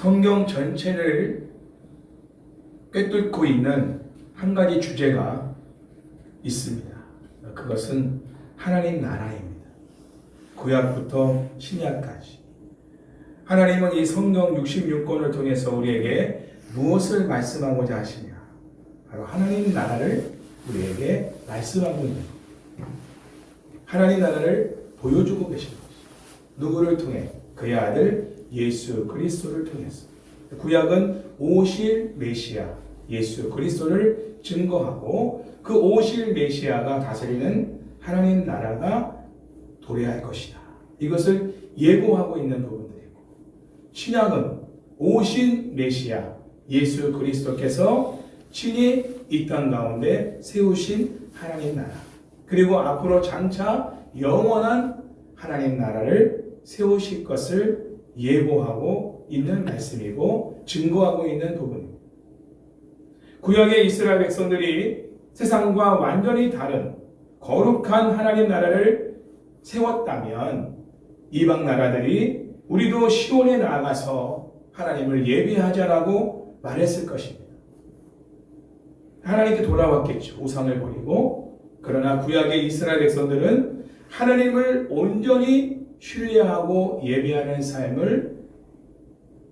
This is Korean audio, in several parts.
성경 전체를 꿰뚫고 있는 한 가지 주제가 있습니다. 그것은 하나님 나라입니다. 구약부터 신약까지. 하나님은 이 성경 66권을 통해서 우리에게 무엇을 말씀하고자 하시냐? 바로 하나님 나라를 우리에게 말씀하고 있는 것. 하나님 나라를 보여주고 계신 것이죠. 누구를 통해? 그의 아들 예수 그리스도를 통해서. 구약은 오실 메시아 예수 그리스도를 증거하고 그 오실 메시아가 다스리는 하나님 나라가 도래할 것이다. 이것을 예고하고 있는 부분들이고, 신약은 오신 메시아 예수 그리스도께서 친히 이 땅 가운데 세우신 하나님 나라, 그리고 앞으로 장차 영원한 하나님 나라를 세우실 것을 예고하고 있는 말씀이고 증거하고 있는 부분입니다. 구약의 이스라엘 백성들이 세상과 완전히 다른 거룩한 하나님 나라를 세웠다면 이방 나라들이 우리도 시온에 나아가서 하나님을 예배하자라고 말했을 것입니다. 하나님께 돌아왔겠죠. 우상을 버리고. 그러나 구약의 이스라엘 백성들은 하나님을 온전히 신뢰하고 예배하는 삶을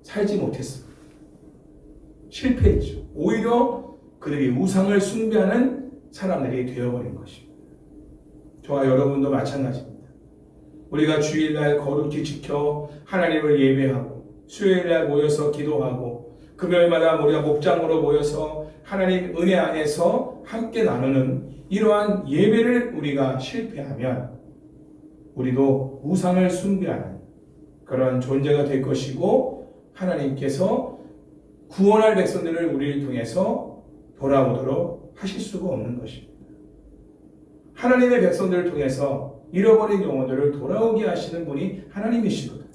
살지 못했습니다. 실패했죠. 오히려 그들이 우상을 숭배하는 사람들이 되어버린 것입니다. 저와 여러분도 마찬가지입니다. 우리가 주일날 거룩히 지켜 하나님을 예배하고, 수요일날 모여서 기도하고, 금요일마다 우리가 목장으로 모여서 하나님 은혜 안에서 함께 나누는 이러한 예배를 우리가 실패하면 우리도 우상을 숭배하는 그런 존재가 될 것이고, 하나님께서 구원할 백성들을 우리를 통해서 돌아오도록 하실 수가 없는 것입니다. 하나님의 백성들을 통해서 잃어버린 영혼들을 돌아오게 하시는 분이 하나님이시거든요.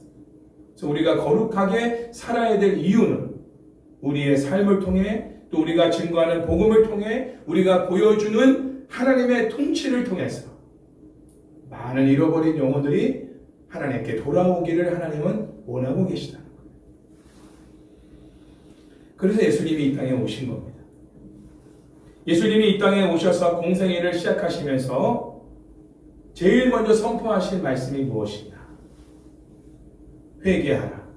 그래서 우리가 거룩하게 살아야 될 이유는 우리의 삶을 통해, 또 우리가 증거하는 복음을 통해, 우리가 보여주는 하나님의 통치를 통해서 많은 잃어버린 영혼들이 하나님께 돌아오기를 하나님은 원하고 계시다는 거예요. 그래서 예수님이 이 땅에 오신 겁니다. 예수님이 이 땅에 오셔서 공생애를 시작하시면서 제일 먼저 선포하신 말씀이 무엇이냐? 회개하라.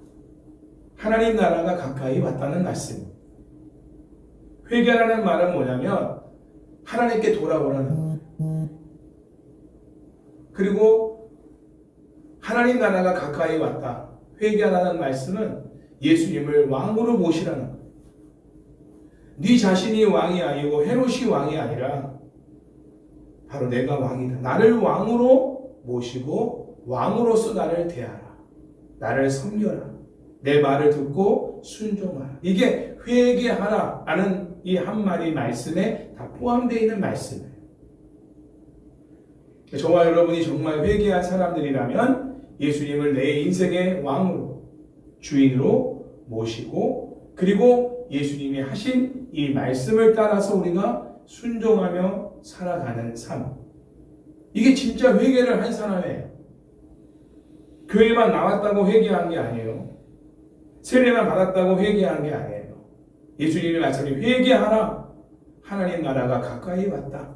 하나님 나라가 가까이 왔다는 말씀입니다. 회개라는 말은 뭐냐면 하나님께 돌아오라는 거예요. 그리고 하나님 나라가 가까이 왔다. 회개하라는 말씀은 예수님을 왕으로 모시라는 거예요. 네 자신이 왕이 아니고 헤롯이 왕이 아니라 바로 내가 왕이다. 나를 왕으로 모시고 왕으로서 나를 대하라. 나를 섬겨라. 내 말을 듣고 순종하라. 이게 회개하라 라는 이 한마디 말씀에 다 포함되어 있는 말씀이에요. 저와 여러분이 정말 회개한 사람들이라면 예수님을 내 인생의 왕으로, 주인으로 모시고, 그리고 예수님이 하신 이 말씀을 따라서 우리가 순종하며 살아가는 삶. 이게 진짜 회개를 한 사람이에요. 교회만 나왔다고 회개한 게 아니에요. 세례만 받았다고 회개한 게 아니에요. 예수님이 말씀이 회개하라. 하나님 나라가 가까이 왔다.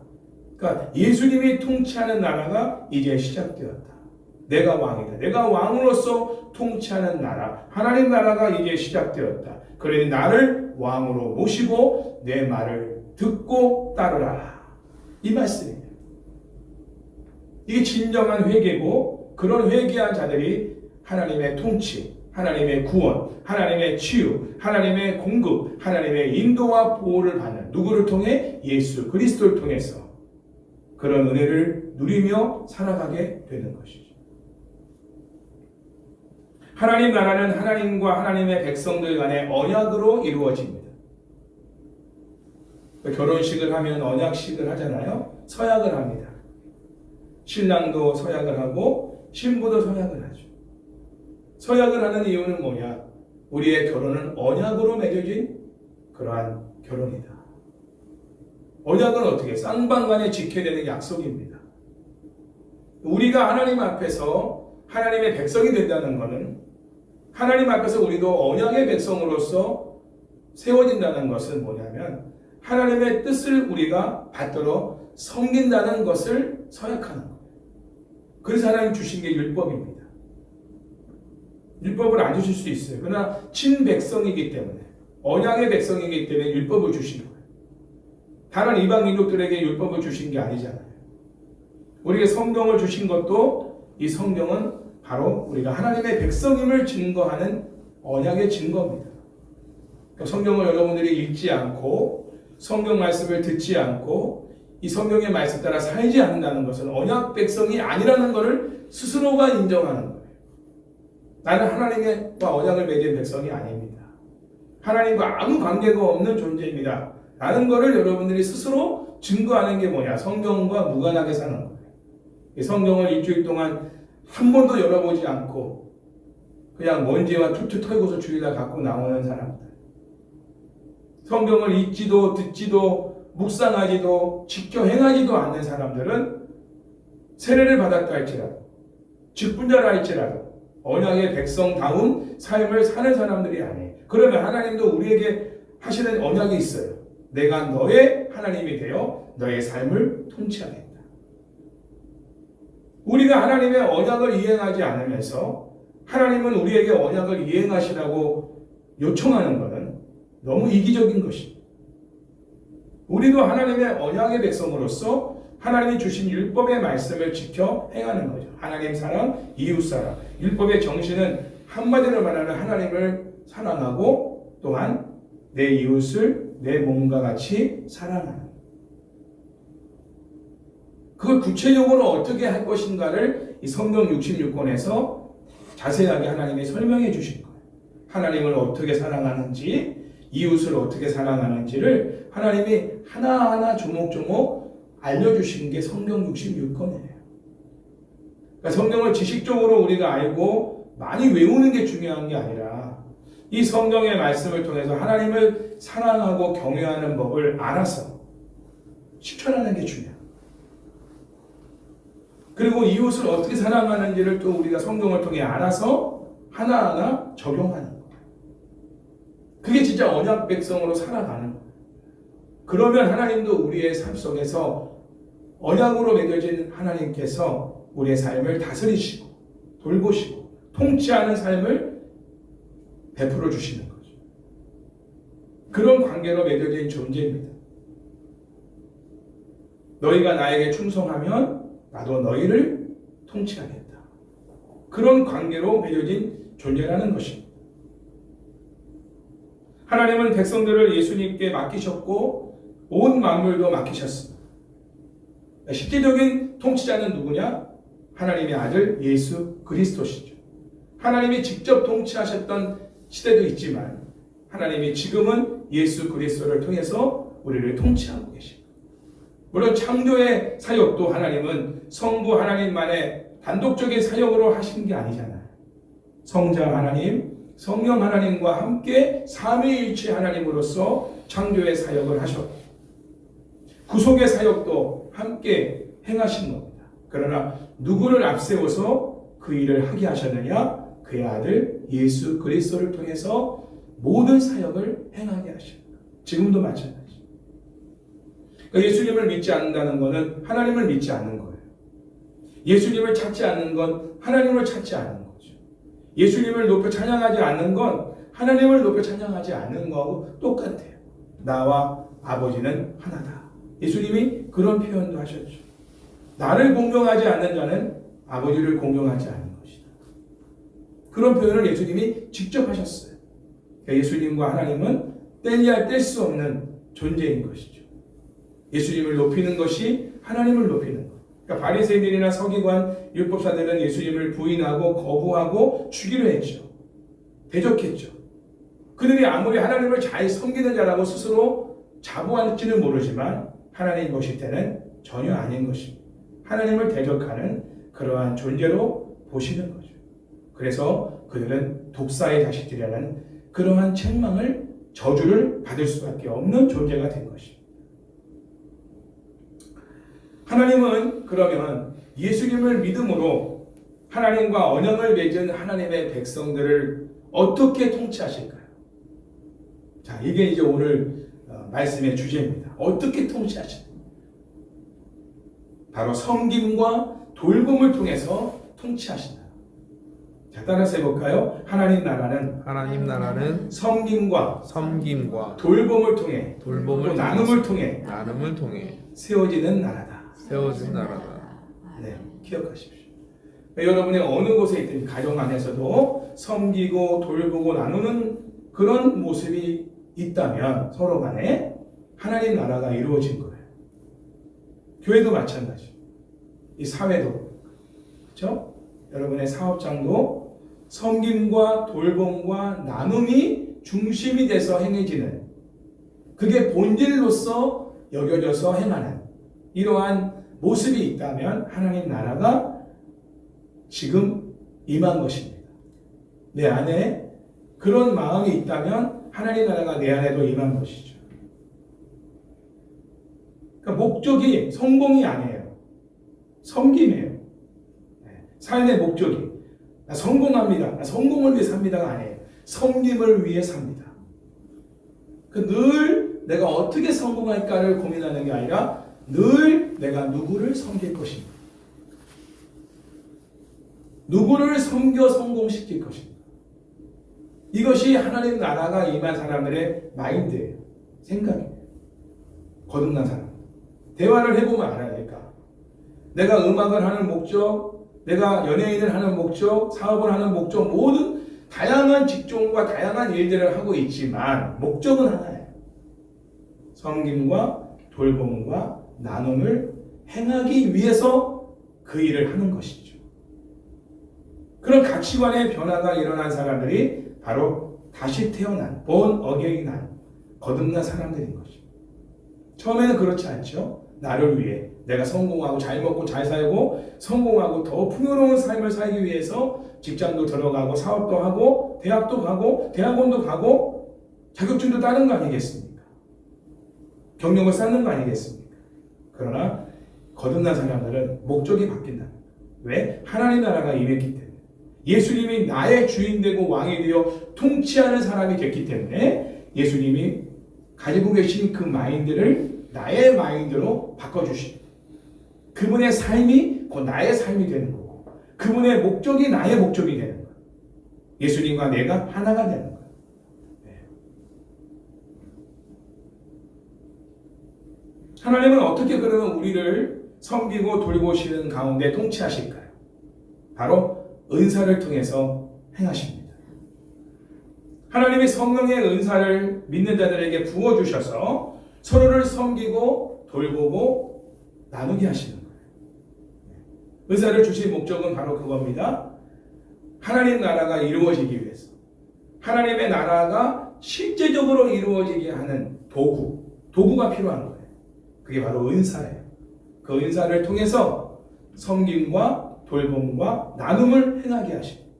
그러니까 예수님이 통치하는 나라가 이제 시작되었다. 내가 왕이다. 내가 왕으로서 통치하는 나라, 하나님 나라가 이제 시작되었다. 그러니 나를 왕으로 모시고 내 말을 듣고 따르라. 이 말씀입니다. 이게 진정한 회개고, 그런 회개한 자들이 하나님의 통치, 하나님의 구원, 하나님의 치유, 하나님의 공급, 하나님의 인도와 보호를 받는, 누구를 통해? 예수 그리스도를 통해서 그런 은혜를 누리며 살아가게 되는 것이죠. 하나님 나라는 하나님과 하나님의 백성들 간의 언약으로 이루어집니다. 결혼식을 하면 언약식을 하잖아요. 서약을 합니다. 신랑도 서약을 하고 신부도 서약을 하죠. 서약을 하는 이유는 뭐냐? 우리의 결혼은 언약으로 맺어진 그러한 결혼이다. 언약은 어떻게? 쌍방간에 지켜야 되는 약속입니다. 우리가 하나님 앞에서 하나님의 백성이 된다는 것은 하나님 앞에서 우리도 언약의 백성으로서 세워진다는 것은 뭐냐면 하나님의 뜻을 우리가 받들어 섬긴다는 것을 서약하는 거예요. 그래서 하나님 주신 게 율법입니다. 율법을 안 주실 수 있어요. 그러나 친백성이기 때문에 언약의 백성이기 때문에 율법을 주신 거예요. 다른 이방 민족들에게 율법을 주신 게 아니잖아요. 우리에게 성경을 주신 것도 이 성경은 바로 우리가 하나님의 백성임을 증거하는 언약의 증거입니다. 성경을 여러분들이 읽지 않고 성경 말씀을 듣지 않고 이 성경의 말씀 따라 살지 않는다는 것은 언약 백성이 아니라는 것을 스스로가 인정하는 거예요. 나는 하나님과 언약을 맺은 백성이 아닙니다. 하나님과 아무 관계가 없는 존재입니다. 라는 것을 여러분들이 스스로 증거하는 게 뭐냐? 성경과 무관하게 사는 거예요. 이 성경을 일주일 동안 한 번도 열어보지 않고 그냥 먼지와 툭툭 털고서 주위에다 갖고 나오는 사람들. 성경을 읽지도 듣지도 묵상하지도 지켜 행하지도 않는 사람들은 세례를 받았다 할지라도 직분자라 할지라도 언약의 백성다운 삶을 사는 사람들이 아니에요. 그러면 하나님도 우리에게 하시는 언약이 있어요. 내가 너의 하나님이 되어 너의 삶을 통치하겠다. 우리가 하나님의 언약을 이행하지 않으면서 하나님은 우리에게 언약을 이행하시라고 요청하는 것은 너무 이기적인 것입니다. 우리도 하나님의 언약의 백성으로서 하나님이 주신 율법의 말씀을 지켜 행하는 거죠. 하나님 사랑, 이웃 사랑. 율법의 정신은 한마디로 말하면 하나님을 사랑하고 또한 내 이웃을 내 몸과 같이 사랑하는. 그걸 구체적으로 어떻게 할 것인가를 이 성경 66권에서 자세하게 하나님이 설명해 주신 거예요. 하나님을 어떻게 사랑하는지, 이웃을 어떻게 사랑하는지를 하나님이 하나하나 조목조목 알려주신 게 성경 66권이에요. 그러니까 성경을 지식적으로 우리가 알고 많이 외우는 게 중요한 게 아니라 이 성경의 말씀을 통해서 하나님을 사랑하고 경외하는 법을 알아서 실천하는 게 중요해요. 그리고 이웃을 어떻게 사랑하는지를 또 우리가 성경을 통해 알아서 하나하나 적용하는 거예요. 그게 진짜 언약 백성으로 살아가는 거예요. 그러면 하나님도 우리의 삶 속에서 언약으로 맺어진 하나님께서 우리의 삶을 다스리시고 돌보시고 통치하는 삶을 베풀어 주시는 거죠. 그런 관계로 맺어진 존재입니다. 너희가 나에게 충성하면 나도 너희를 통치하겠다. 그런 관계로 맺어진 존재라는 것입니다. 하나님은 백성들을 예수님께 맡기셨고 온 만물도 맡기셨습니다. 실제적인 통치자는 누구냐? 하나님의 아들 예수 그리스도시죠. 하나님이 직접 통치하셨던 시대도 있지만 하나님이 지금은 예수 그리스도를 통해서 우리를 통치하고 계십니다. 물론 창조의 사역도 하나님은 성부 하나님만의 단독적인 사역으로 하신 게 아니잖아요. 성자 하나님, 성령 하나님과 함께 삼위일체 하나님으로서 창조의 사역을 하셨고 구속의 사역도 함께 행하신 겁니다. 그러나 누구를 앞세워서 그 일을 하게 하셨느냐? 그의 아들 예수 그리스도를 통해서 모든 사역을 행하게 하십니다. 지금도 마찬가지입니다. 그러니까 예수님을 믿지 않는다는 것은 하나님을 믿지 않는 거예요. 예수님을 찾지 않는 건 하나님을 찾지 않는 거죠. 예수님을 높여 찬양하지 않는 건 하나님을 높여 찬양하지 않는 거하고 똑같아요. 나와 아버지는 하나다. 예수님이 그런 표현도 하셨죠. 나를 공경하지 않는 자는 아버지를 공경하지 않는 것이다. 그런 표현을 예수님이 직접 하셨어요. 그러니까 예수님과 하나님은 뗄래야 뗄 수 없는 존재인 것이죠. 예수님을 높이는 것이 하나님을 높이는 것. 그러니까 바리새인들이나 서기관, 율법사들은 예수님을 부인하고 거부하고 죽이려 했죠. 대적했죠. 그들이 아무리 하나님을 잘 섬기는 자라고 스스로 자부할지는 모르지만 하나님 보실 때는 전혀 아닌 것입니다. 하나님을 대적하는 그러한 존재로 보시는 거죠. 그래서 그들은 독사의 자식들이라는 그러한 책망을, 저주를 받을 수밖에 없는 존재가 된 것입니다. 하나님은 그러면 예수님을 믿음으로 하나님과 언약을 맺은 하나님의 백성들을 어떻게 통치하실까요? 자, 이게 이제 오늘 말씀의 주제입니다. 어떻게 통치하실까요? 바로 섬김과 돌봄을 통해서 통치하신다. 자, 따라서 해볼까요? 하나님 나라는 섬김과 돌봄을 통해 또 나눔을 통해 세워지는 나라다. 네, 기억하십시오. 여러분이 어느 곳에 있든 가정 안에서도 섬기고 돌보고 나누는 그런 모습이 있다면 서로 간에 하나님 나라가 이루어진 거예요. 교회도 마찬가지. 이 사회도 그렇죠? 여러분의 사업장도 섬김과 돌봄과 나눔이 중심이 돼서 행해지는, 그게 본질로서 여겨져서 행하는 이러한 모습이 있다면 하나님 나라가 지금 임한 것입니다. 내 안에 그런 마음이 있다면 하나님 나라가 내 안에도 임한 것이죠. 그러니까 목적이 성공이 아니에요. 섬김이에요. 삶의 목적이 나 성공합니다, 나 성공을 위해 삽니다가 아니에요. 섬김을 위해 삽니다. 늘 내가 어떻게 성공할까를 고민하는 게 아니라 늘 내가 누구를 섬길 것입니다. 누구를 섬겨 성공시킬 것입니다. 이것이 하나님 나라가 임한 사람들의 마인드예요. 생각이에요. 거듭난 사람. 대화를 해보면 알아야니까. 내가 음악을 하는 목적, 내가 연예인을 하는 목적, 사업을 하는 목적, 모든 다양한 직종과 다양한 일들을 하고 있지만 목적은 하나예요. 섬김과 돌봄과 나눔을 행하기 위해서 그 일을 하는 것이죠. 그런 가치관의 변화가 일어난 사람들이 바로 다시 태어난, born again한 거듭난 사람들인 거죠. 처음에는 그렇지 않죠. 나를 위해 내가 성공하고 잘 먹고 잘 살고 성공하고 더 풍요로운 삶을 살기 위해서 직장도 들어가고 사업도 하고 대학도 가고 대학원도 가고 자격증도 따는 거 아니겠습니까? 경력을 쌓는 거 아니겠습니까? 그러나 거듭난 사람들은 목적이 바뀐다. 왜? 하나님 나라가 임했기 때문에. 예수님이 나의 주인 되고 왕이 되어 통치하는 사람이 됐기 때문에 예수님이 가지고 계신 그 마인드를 나의 마인드로 바꿔주십니다. 그분의 삶이 곧 나의 삶이 되는 거고 그분의 목적이 나의 목적이 되는 거예요. 예수님과 내가 하나가 되는 거예요. 네. 하나님은 어떻게 그러면 우리를 섬기고 돌보시는 가운데 통치하실까요? 바로 은사를 통해서 행하십니다. 하나님이 성령의 은사를 믿는 자들에게 부어주셔서 서로를 섬기고 돌보고 나누게 하시는 거예요. 은사를 주신 목적은 바로 그겁니다. 하나님 나라가 이루어지기 위해서, 하나님의 나라가 실제적으로 이루어지게 하는 도구가 필요한 거예요. 그게 바로 은사예요. 그 은사를 통해서 섬김과 돌봄과 나눔을 행하게 하십니다.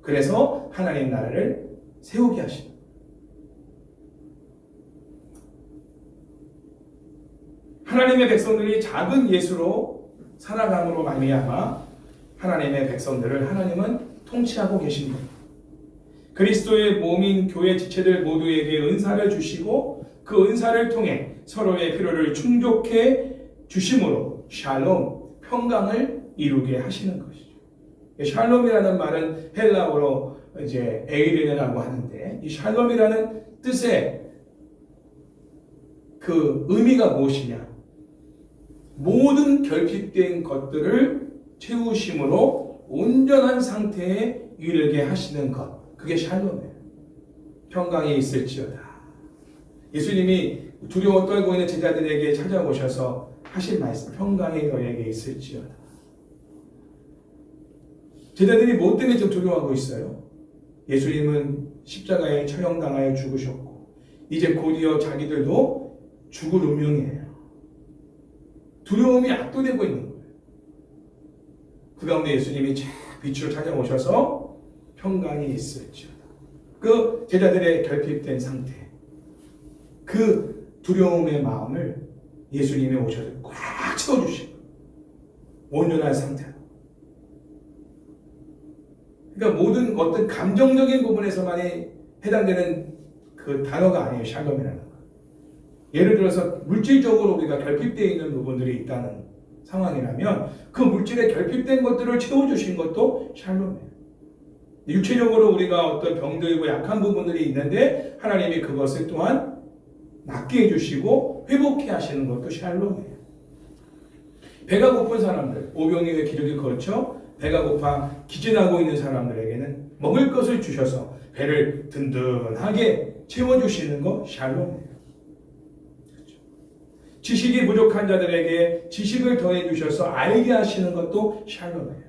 그래서 하나님 나라를 세우게 하십니다. 하나님의 백성들이 작은 예수로 살아감으로 말미암아 하나님의 백성들을 하나님은 통치하고 계신 겁니다. 그리스도의 몸인 교회 지체들 모두에게 은사를 주시고 그 은사를 통해 서로의 필요를 충족해 주심으로 샬롬, 평강을 이루게 하시는 것이죠. 샬롬이라는 말은 헬라어로 이제 에이레네라고 하는데 이 샬롬이라는 뜻의 그 의미가 무엇이냐? 모든 결핍된 것들을 채우심으로 온전한 상태에 이르게 하시는 것. 그게 샬롬이에요. 평강이 있을지어다. 예수님이 두려워 떨고 있는 제자들에게 찾아오셔서 하신 말씀, 평강이 너에게 있을지어다. 제자들이 뭐 때문에 좀 두려워하고 있어요? 예수님은 십자가에 처형당하여 죽으셨고 이제 곧이어 자기들도 죽을 운명이에요. 두려움이 압도되고 있는 거예요. 그 가운데 예수님이 빛으로 찾아오셔서 평강이 있을지어다. 그 제자들의 결핍된 상태, 그 두려움의 마음을 예수님이 오셔서 꽉 채워주시고 온전한 상태로. 그러니까 모든 어떤 감정적인 부분에서만이 해당되는 그 단어가 아니에요. 샬롬이라는 거. 예를 들어서 물질적으로 우리가 결핍되어 있는 부분들이 있다는 상황이라면 그 물질에 결핍된 것들을 채워주신 것도 샬롬이에요. 육체적으로 우리가 어떤 병들고 약한 부분들이 있는데 하나님이 그것을 또한 낫게 해주시고 회복해 하시는 것도 샬롬이에요. 배가 고픈 사람들, 오병이의 기적이 그렇죠. 배가 고파 기진하고 있는 사람들에게는 먹을 것을 주셔서 배를 든든하게 채워주시는 거 샬롬이에요. 그렇죠? 지식이 부족한 자들에게 지식을 더해 주셔서 알게 하시는 것도 샬롬이에요.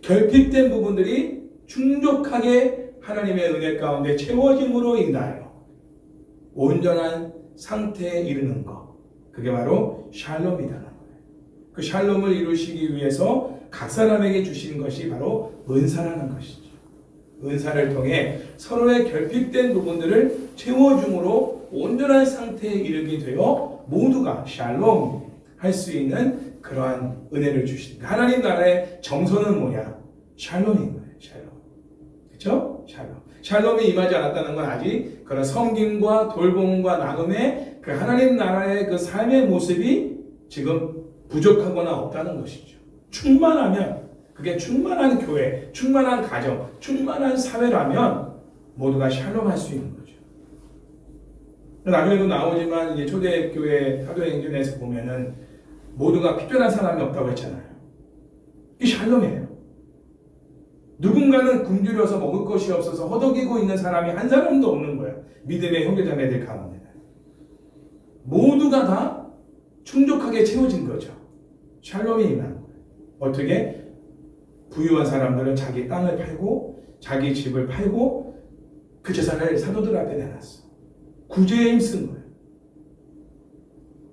결핍된 부분들이 충족하게 하나님의 은혜 가운데 채워짐으로 인하여 온전한 상태에 이르는 것, 그게 바로 샬롬이라는 거예요. 그 샬롬을 이루시기 위해서 각 사람에게 주신 것이 바로 은사라는 것이죠. 은사를 통해 서로의 결핍된 부분들을 채워줌으로 온전한 상태에 이르게 되어 모두가 샬롬 할 수 있는 그러한 은혜를 주십니다. 하나님 나라의 정서는 뭐냐? 샬롬인 거예요. 샬롬. 그렇죠? 샬롬. 샬롬이 임하지 않았다는 건 아직 그런 섬김과 돌봄과 나눔의 그 하나님 나라의 그 삶의 모습이 지금 부족하거나 없다는 것이죠. 충만하면, 그게 충만한 교회, 충만한 가정, 충만한 사회라면 모두가 샬롬할 수 있는 거죠. 나중에도 나오지만 이제 초대교회 사도행전에서 보면은 모두가 필요한 사람이 없다고 했잖아요. 이게 샬롬이에요. 누군가는 굶주려서 먹을 것이 없어서 허덕이고 있는 사람이 한 사람도 없는 거예요. 믿음의 형제자매들 가운데는. 모두가 다 충족하게 채워진 거죠. 샬롬이 임한 거예요. 어떻게? 부유한 사람들은 자기 땅을 팔고 자기 집을 팔고 그 재산을 사도들 앞에 내놨어. 구제에 힘쓴 거예요.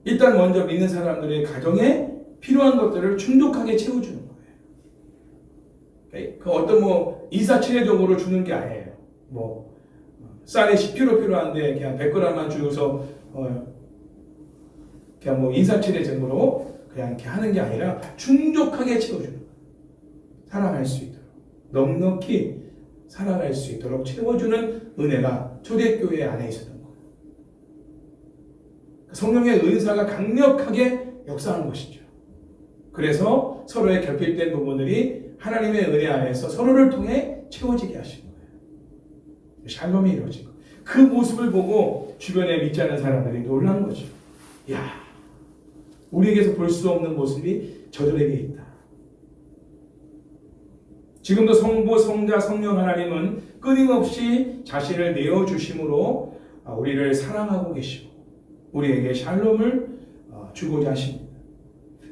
일단 먼저 믿는 사람들의 가정에 필요한 것들을 충족하게 채워주는 거예요. 그 어떤 인사치레적으로 주는 게 아니에요. 쌀이 10kg 필요한데 그냥 100g만 주고서 그냥 인사치레적으로 그냥 이렇게 하는 게 아니라 충족하게 채워주는 거예요. 살아갈 수 있도록 넉넉히 살아갈 수 있도록 채워주는 은혜가 초대교회 안에 있었던 거예요. 성령의 은사가 강력하게 역사한 것이죠. 그래서 서로의 결핍된 부분들이 하나님의 은혜 안에서 서로를 통해 채워지게 하신 거예요. 샬롬이 이루어진 거예요. 그 모습을 보고 주변에 믿지 않는 사람들이 놀란 거죠. 야, 우리에게서 볼 수 없는 모습이 저들에게 있다. 지금도 성부, 성자, 성령 하나님은 끊임없이 자신을 내어주심으로 우리를 사랑하고 계시고 우리에게 샬롬을 주고자 하십니다.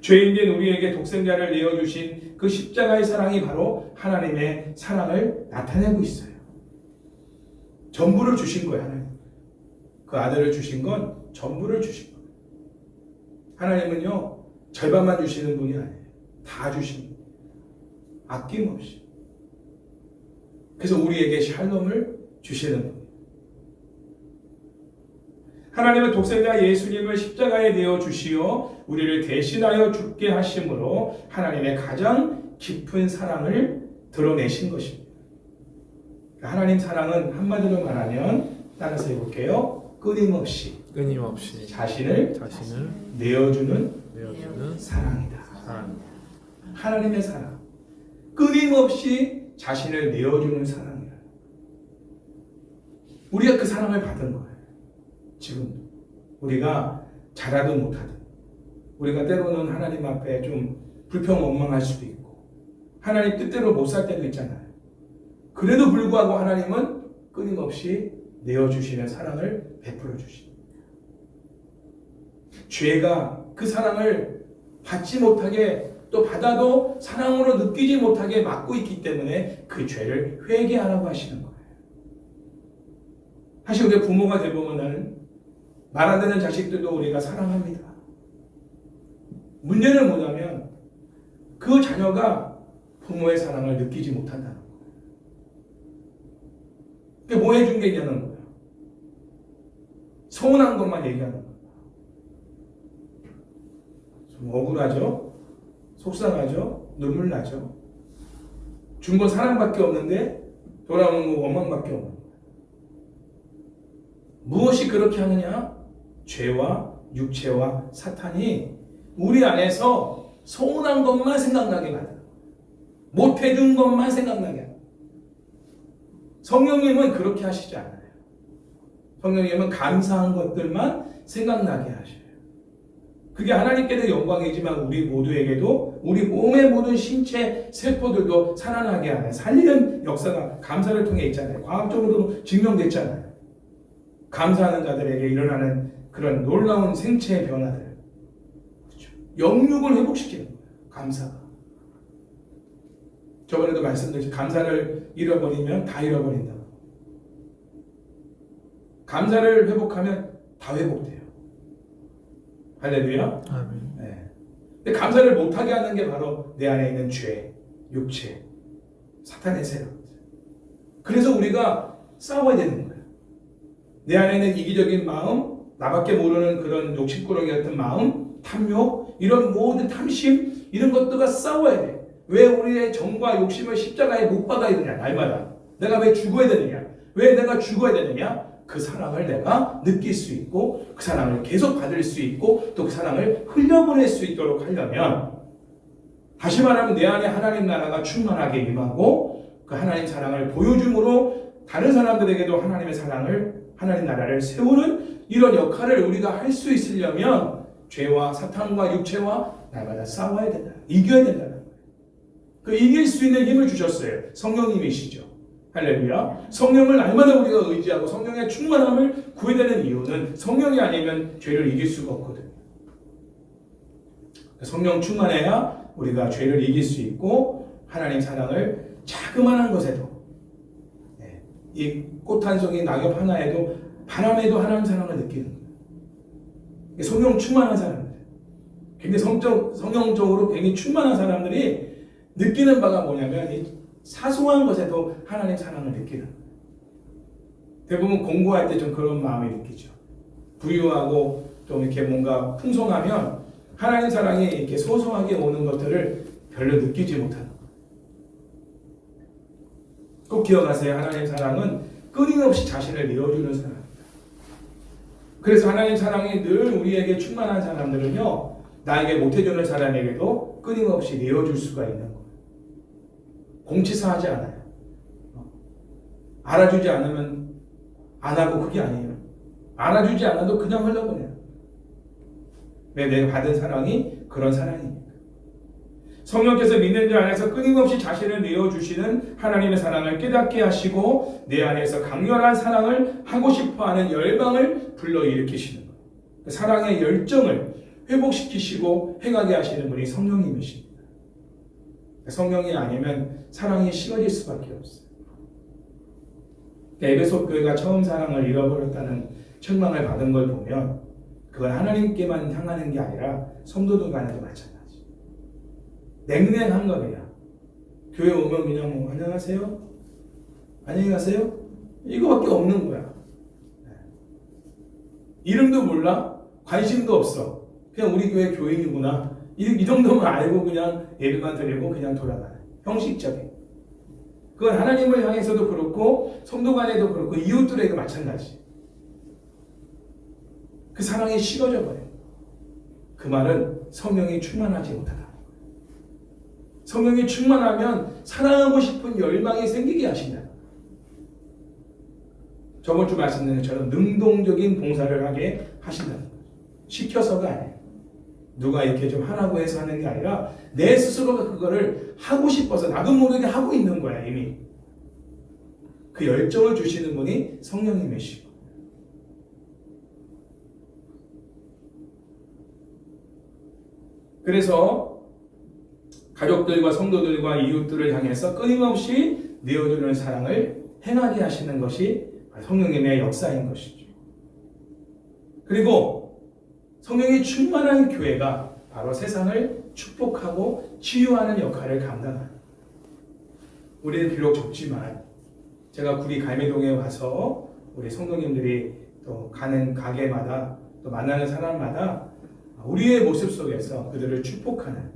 죄인된 우리에게 독생자를 내어주신 그 십자가의 사랑이 바로 하나님의 사랑을 나타내고 있어요. 전부를 주신 거예요. 하나님. 그 아들을 주신 건 전부를 주신 거예요. 하나님은요, 절반만 주시는 분이 아니에요. 다 주신 거예요. 아낌없이. 그래서 우리에게 샬롬을 주시는 분이에요. 하나님은 독생자 예수님을 십자가에 내어 주시어 우리를 대신하여 죽게 하심으로 하나님의 가장 깊은 사랑을 드러내신 것입니다. 하나님 사랑은 한마디로 말하면 따라서 해볼게요. 끊임없이 자신을 내어주는 사랑이다. 하나님의 사랑. 끊임없이 자신을 내어주는 사랑이다. 우리가 그 사랑을 받은 거예요. 지금 우리가 잘하든 못하든 우리가 때로는 하나님 앞에 좀 불평원망할 수도 있고 하나님 뜻대로 못 살 때도 있잖아요. 그래도 불구하고 하나님은 끊임없이 내어주시는 사랑을 베풀어 주십니다. 죄가 그 사랑을 받지 못하게 또 받아도 사랑으로 느끼지 못하게 막고 있기 때문에 그 죄를 회개하라고 하시는 거예요. 사실 우리가 부모가 되보면 말 안 되는 자식들도 우리가 사랑합니다. 문제는 뭐냐면 그 자녀가 부모의 사랑을 느끼지 못한다는 거예요. 그게 뭐 해준 게 있냐는 거예요. 서운한 것만 얘기하는 거예요. 좀 억울하죠? 속상하죠? 눈물 나죠? 준 건 사랑밖에 없는데 돌아오는 건 원망밖에 없는 거예요. 무엇이 그렇게 하느냐? 죄와 육체와 사탄이 우리 안에서 서운한 것만 생각나게 만들어요. 못해준 것만 생각나게 해요. 성령님은 그렇게 하시지 않아요. 성령님은 감사한 것들만 생각나게 하셔요. 그게 하나님께도 영광이지만 우리 모두에게도 우리 몸의 모든 신체 세포들도 살아나게 하는 살리는 역사가 감사를 통해 있잖아요. 과학적으로도 증명됐잖아요. 감사하는 자들에게 일어나는 그런 놀라운 생체의 변화들. 그렇죠. 영육을 회복시키는 거예요. 감사가. 저번에도 말씀드렸지 감사를 잃어버리면 다 잃어버린다. 감사를 회복하면 다 회복돼요. 할렐루야. 네. 근데 감사를 못하게 하는 게 바로 내 안에 있는 죄, 육체, 사탄의 세력. 그래서 우리가 싸워야 되는 거예요. 내 안에 있는 이기적인 마음, 나밖에 모르는 그런 욕심꾸러기 같은 마음, 탐욕, 이런 모든 탐심, 이런 것들과 싸워야 돼. 왜 우리의 정과 욕심을 십자가에 못 박아야 되냐, 날마다. 내가 왜 죽어야 되느냐? 왜 내가 죽어야 되느냐? 그 사랑을 내가 느낄 수 있고 그 사랑을 계속 받을 수 있고 또 그 사랑을 흘려보낼 수 있도록 하려면 다시 말하면 내 안에 하나님 나라가 충만하게 임하고 그 하나님 사랑을 보여줌으로 다른 사람들에게도 하나님의 사랑을 하나님 나라를 세우는 이런 역할을 우리가 할 수 있으려면 죄와 사탄과 육체와 날마다 싸워야 된다. 이겨야 된다는 거예요. 그 이길 수 있는 힘을 주셨어요. 성령님이시죠. 할렐루야. 성령을 날마다 우리가 의지하고 성령의 충만함을 구해야 되는 이유는 성령이 아니면 죄를 이길 수가 없거든요. 성령 충만해야 우리가 죄를 이길 수 있고 하나님 사랑을 자그마한 것에도 이 꽃 한 송이 낙엽 하나에도 바람에도 하나님 사랑을 느끼는 거예요. 성령 충만한 사람들, 굉장히 성령적으로 굉장히 충만한 사람들이 느끼는 바가 뭐냐면 이 사소한 것에도 하나님 사랑을 느끼는 거예요. 대부분 공부할 때 좀 그런 마음이 느끼죠. 부유하고 좀 이렇게 뭔가 풍성하면 하나님 사랑이 이렇게 소소하게 오는 것들을 별로 느끼지 못하는 거예요. 꼭 기억하세요. 하나님 사랑은 끊임없이 자신을 내어주는 사랑입니다. 그래서 하나님 사랑이 늘 우리에게 충만한 사람들은요, 나에게 못해주는 사람에게도 끊임없이 내어줄 수가 있는 거예요. 공치사하지 않아요. 알아주지 않으면 안 하고 그게 아니에요. 알아주지 않아도 그냥 흘러보내요. 왜? 내가 받은 사랑이 그런 사랑이니까. 성령께서 믿는 자 안에서 끊임없이 자신을 내어주시는 하나님의 사랑을 깨닫게 하시고 내 안에서 강렬한 사랑을 하고 싶어하는 열망을 불러일으키시는 거예요. 사랑의 열정을 회복시키시고 행하게 하시는 분이 성령님이십니다. 성령이 아니면 사랑이 식어질 수밖에 없어요. 에베소 교회가 처음 사랑을 잃어버렸다는 책망을 받은 걸 보면 그건 하나님께만 향하는 게 아니라 성도들 간에도 마찬가지. 냉랭한 거 그냥. 교회 오면 그냥 뭐 안녕하세요? 안녕히 가세요? 이거밖에 없는 거야. 이름도 몰라? 관심도 없어. 그냥 우리 교회 교인이구나. 이 정도만 알고 그냥 예배만 드리고 그냥 돌아가는 형식적인. 그건 하나님을 향해서도 그렇고 성도 간에도 그렇고 이웃들에게도 마찬가지. 그 사랑이 식어져 버려요. 그 말은 성령이 충만하지 못하다. 성령이 충만하면 사랑하고 싶은 열망이 생기게 하신다. 저번 주 말씀드린 것처럼 능동적인 봉사를 하게 하신다는 거죠. 시켜서가 아니에요. 누가 이렇게 좀 하라고 해서 하는 게 아니라 내 스스로가 그거를 하고 싶어서 나도 모르게 하고 있는 거야 이미. 그 열정을 주시는 분이 성령님이시고. 그래서 가족들과 성도들과 이웃들을 향해서 끊임없이 내어주는 사랑을 행하게 하시는 것이 성령님의 역사인 것이죠. 그리고 성령이 충만한 교회가 바로 세상을 축복하고 치유하는 역할을 감당합니다. 우리는 비록 적지만 제가 구리 갈매동에 와서 우리 성도님들이 또 가는 가게마다 또 만나는 사람마다 우리의 모습 속에서 그들을 축복하는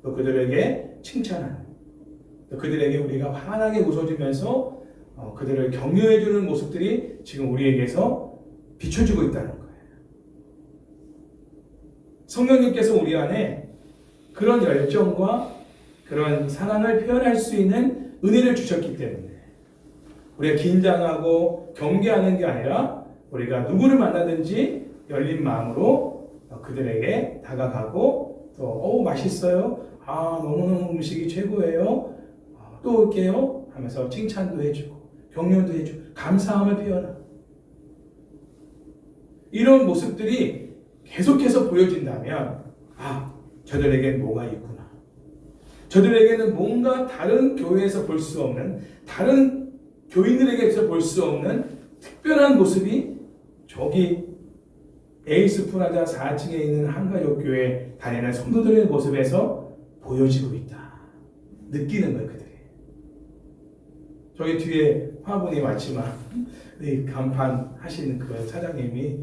또 그들에게 칭찬하는 또 그들에게 우리가 환하게 웃어주면서 그들을 격려해주는 모습들이 지금 우리에게서 비춰지고 있다는 거예요. 성령님께서 우리 안에 그런 열정과 그런 사랑을 표현할 수 있는 은혜를 주셨기 때문에 우리가 긴장하고 경계하는 게 아니라 우리가 누구를 만나든지 열린 마음으로 그들에게 다가가고 또 맛있어요. 너무너무 음식이 최고예요. 또 올게요 하면서 칭찬도 해주고 격려도 해주고 감사함을 표현하고 이런 모습들이 계속해서 보여진다면 저들에겐 뭐가 있구나. 저들에게는 뭔가 다른 교회에서 볼 수 없는 다른 교인들에게서 볼 수 없는 특별한 모습이 저기 에이스 프라자 4층에 있는 한가족교회 다니는 성도들의 모습에서 보여지고 있다. 느끼는 거예요, 그들이. 저기 뒤에 화분이 왔지만 이 간판 하시는 그 사장님이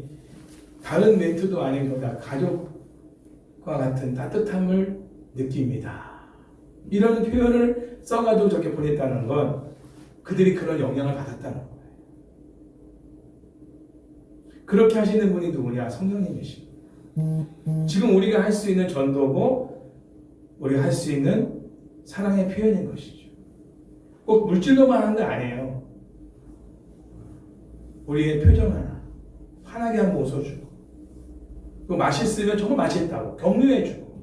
다른 멘트도 아니고 다 가족과 같은 따뜻함을 느낍니다. 이런 표현을 써가지고 저렇게 보냈다는 건 그들이 그런 영향을 받았다는 거예요. 그렇게 하시는 분이 누구냐? 성령님이십니다. 지금 우리가 할 수 있는 전도고 우리가 할 수 있는 사랑의 표현인 것이죠. 꼭 물질로만 하는 게 아니에요. 우리의 표정 하나 환하게 한번 웃어주고 또 맛있으면 정말 맛있다고 격려해주고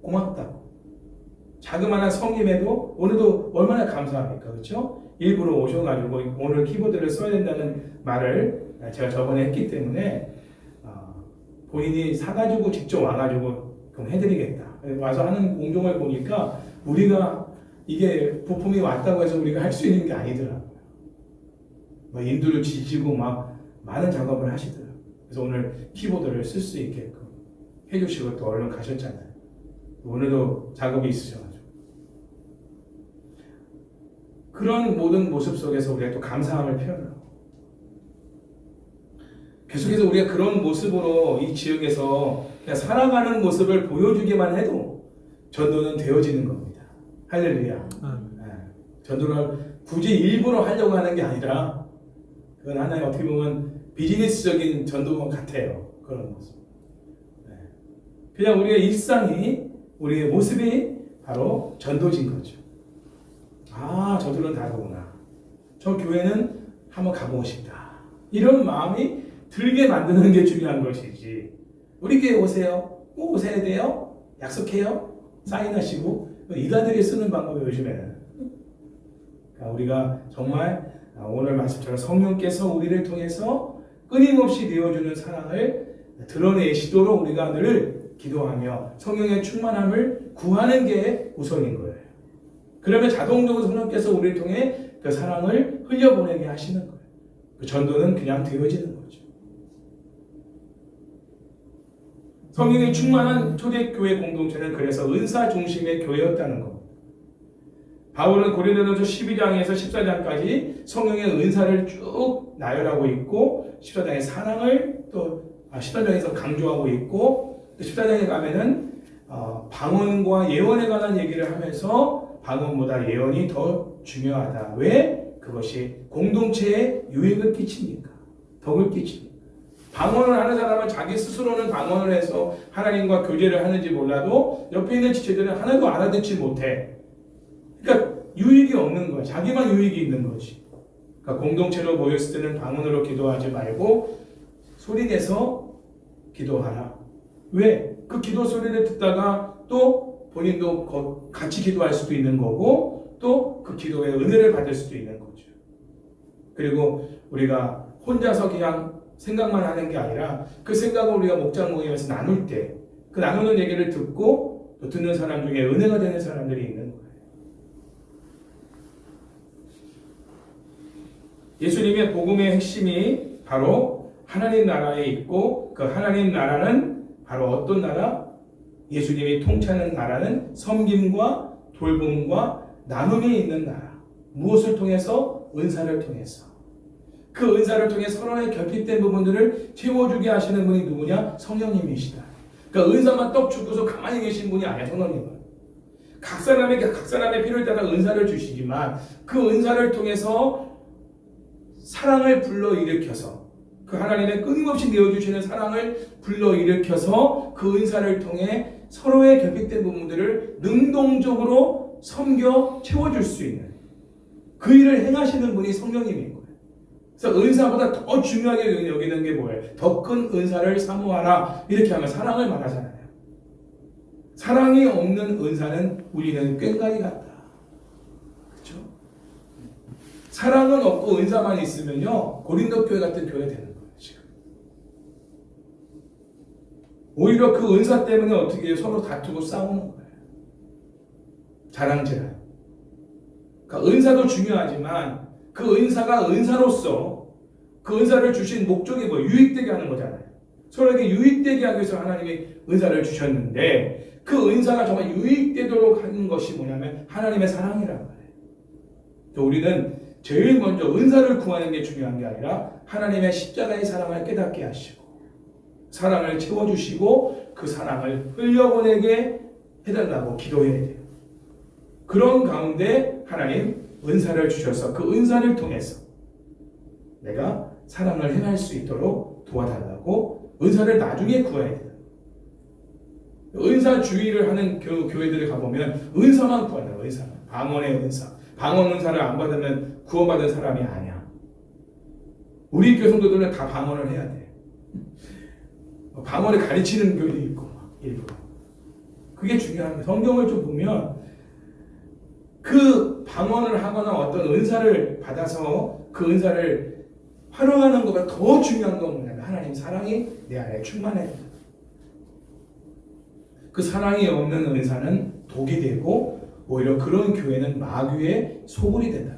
고맙다고 자그마한 성김에도 오늘도 얼마나 감사합니까? 그렇죠? 일부러 오셔가지고 오늘 키보드를 써야 된다는 말을 제가 저번에 했기 때문에 본인이 사가지고 직접 와가지고 그럼 해드리겠다. 와서 하는 공동을 보니까 우리가 이게 부품이 왔다고 해서 우리가 할 수 있는 게 아니더라고요. 인두를 지지고 막 많은 작업을 하시더라고요. 그래서 오늘 키보드를 쓸 수 있게끔 해주시고 또 얼른 가셨잖아요. 오늘도 작업이 있으셔가지고 그런 모든 모습 속에서 우리가 또 감사함을 표현하고 계속해서 우리가 그런 모습으로 이 지역에서 그냥 살아가는 모습을 보여주기만 해도 전도는 되어지는 겁니다. 할렐루야. 전도를 굳이 일부러 하려고 하는 게 아니라 그건 하나의 어떻게 보면 비즈니스적인 전도 같아요. 그런 모습. 그냥 우리의 일상이 우리의 모습이 바로 전도진 거죠. 저들은 다르구나. 저 교회는 한번 가보고 싶다. 이런 마음이 들게 만드는 게 중요한 것이지. 우리 교회 오세요. 꼭 오셔야 돼요. 약속해요. 사인하시고 이단들이 쓰는 방법이 요즘에는. 그러니까 우리가 정말 오늘 말씀처럼 성령께서 우리를 통해서 끊임없이 내어주는 사랑을 드러내시도록 우리가 늘 기도하며 성령의 충만함을 구하는 게 우선인 거예요. 그러면 자동적으로 성령께서 우리를 통해 그 사랑을 흘려보내게 하시는 거예요. 그 전도는 그냥 되어지는 거죠. 성령의 충만한 초대교회 공동체는 그래서 은사 중심의 교회였다는 겁니다. 바울은 고린도전서 12장에서 14장까지 성령의 은사를 쭉 나열하고 있고 14장의 사랑을 또 14장에서 강조하고 있고 또 14장에 가면은 방언과 예언에 관한 얘기를 하면서 방언보다 예언이 더 중요하다. 왜? 그것이 공동체에 유익을 끼칩니까? 덕을 끼칩니까? 방언을 하는 사람은 자기 스스로는 방언을 해서 하나님과 교제를 하는지 몰라도 옆에 있는 지체들은 하나도 알아듣지 못해. 그러니까 유익이 없는 거야. 자기만 유익이 있는 거지. 그러니까 공동체로 모였을 때는 방언으로 기도하지 말고 소리내서 기도하라. 왜? 그 기도 소리를 듣다가 또 본인도 같이 기도할 수도 있는 거고 또 그 기도의 은혜를 받을 수도 있는 거죠. 그리고 우리가 혼자서 그냥 생각만 하는 게 아니라 그 생각을 우리가 목장 모임에서 나눌 때 그 나누는 얘기를 듣고 또 듣는 사람 중에 은혜가 되는 사람들이 있는 거예요. 예수님의 복음의 핵심이 바로 하나님 나라에 있고 그 하나님 나라는 바로 어떤 나라? 예수님이 통치하는 나라는 섬김과 돌봄과 나눔이 있는 나라. 무엇을 통해서? 은사를 통해서. 그 은사를 통해 서로의 결핍된 부분들을 채워주게 하시는 분이 누구냐? 성령님이시다. 그러니까 은사만 떡 주고서 가만히 계신 분이 아니야, 성령님은. 각 사람의 필요에 따라 은사를 주시지만 그 은사를 통해서 사랑을 불러일으켜서 그 하나님의 끊임없이 내어주시는 사랑을 불러일으켜서 그 은사를 통해 서로의 결핍된 부분들을 능동적으로 섬겨 채워줄 수 있는 그 일을 행하시는 분이 성령님인 거예요. 그래서 은사보다 더 중요하게 여기는 게 뭐예요? 더 큰 은사를 사모하라. 이렇게 하면 사랑을 말하잖아요. 사랑이 없는 은사는 우리는 꽹과리 같다. 그렇죠? 사랑은 없고 은사만 있으면요 고린도 교회 같은 교회 되는 거예요. 지금 오히려 그 은사 때문에 어떻게 해요? 서로 다투고 싸우는 거예요. 자랑질하요. 그러니까 은사도 중요하지만 그 은사가 은사로서 그 은사를 주신 목적이 뭐 유익되게 하는 거잖아요. 서로에게 유익되게 하기 위해서 하나님이 은사를 주셨는데 그 은사가 정말 유익되도록 하는 것이 뭐냐면 하나님의 사랑이라는 거예요. 우리는 제일 먼저 은사를 구하는 게 중요한 게 아니라 하나님의 십자가의 사랑을 깨닫게 하시고 사랑을 채워주시고 그 사랑을 흘려보내게 해달라고 기도해야 돼요. 그런 가운데 하나님 은사를 주셔서 그 은사를 통해서 내가 사랑을 행할 수 있도록 도와달라고 은사를 나중에 구해야 돼요. 은사주의를 하는 교회들에 가보면 은사만 구한다고. 은사만. 방언의 은사. 방언 은사를 안 받으면 구원받은 사람이 아니야. 우리 교회 성도들은 다 방언을 해야 돼. 방언을 가르치는 교회도 있고 일부러. 그게 중요한 거예요. 성경을 좀 보면 그 방언을 하거나 어떤 은사를 받아서 그 은사를 활용하는 것보다 더 중요한 건 뭐냐면 하나님 사랑이 내 안에 충만해야 된다. 그 사랑이 없는 은사는 독이 되고 오히려 그런 교회는 마귀의 소굴이 된다.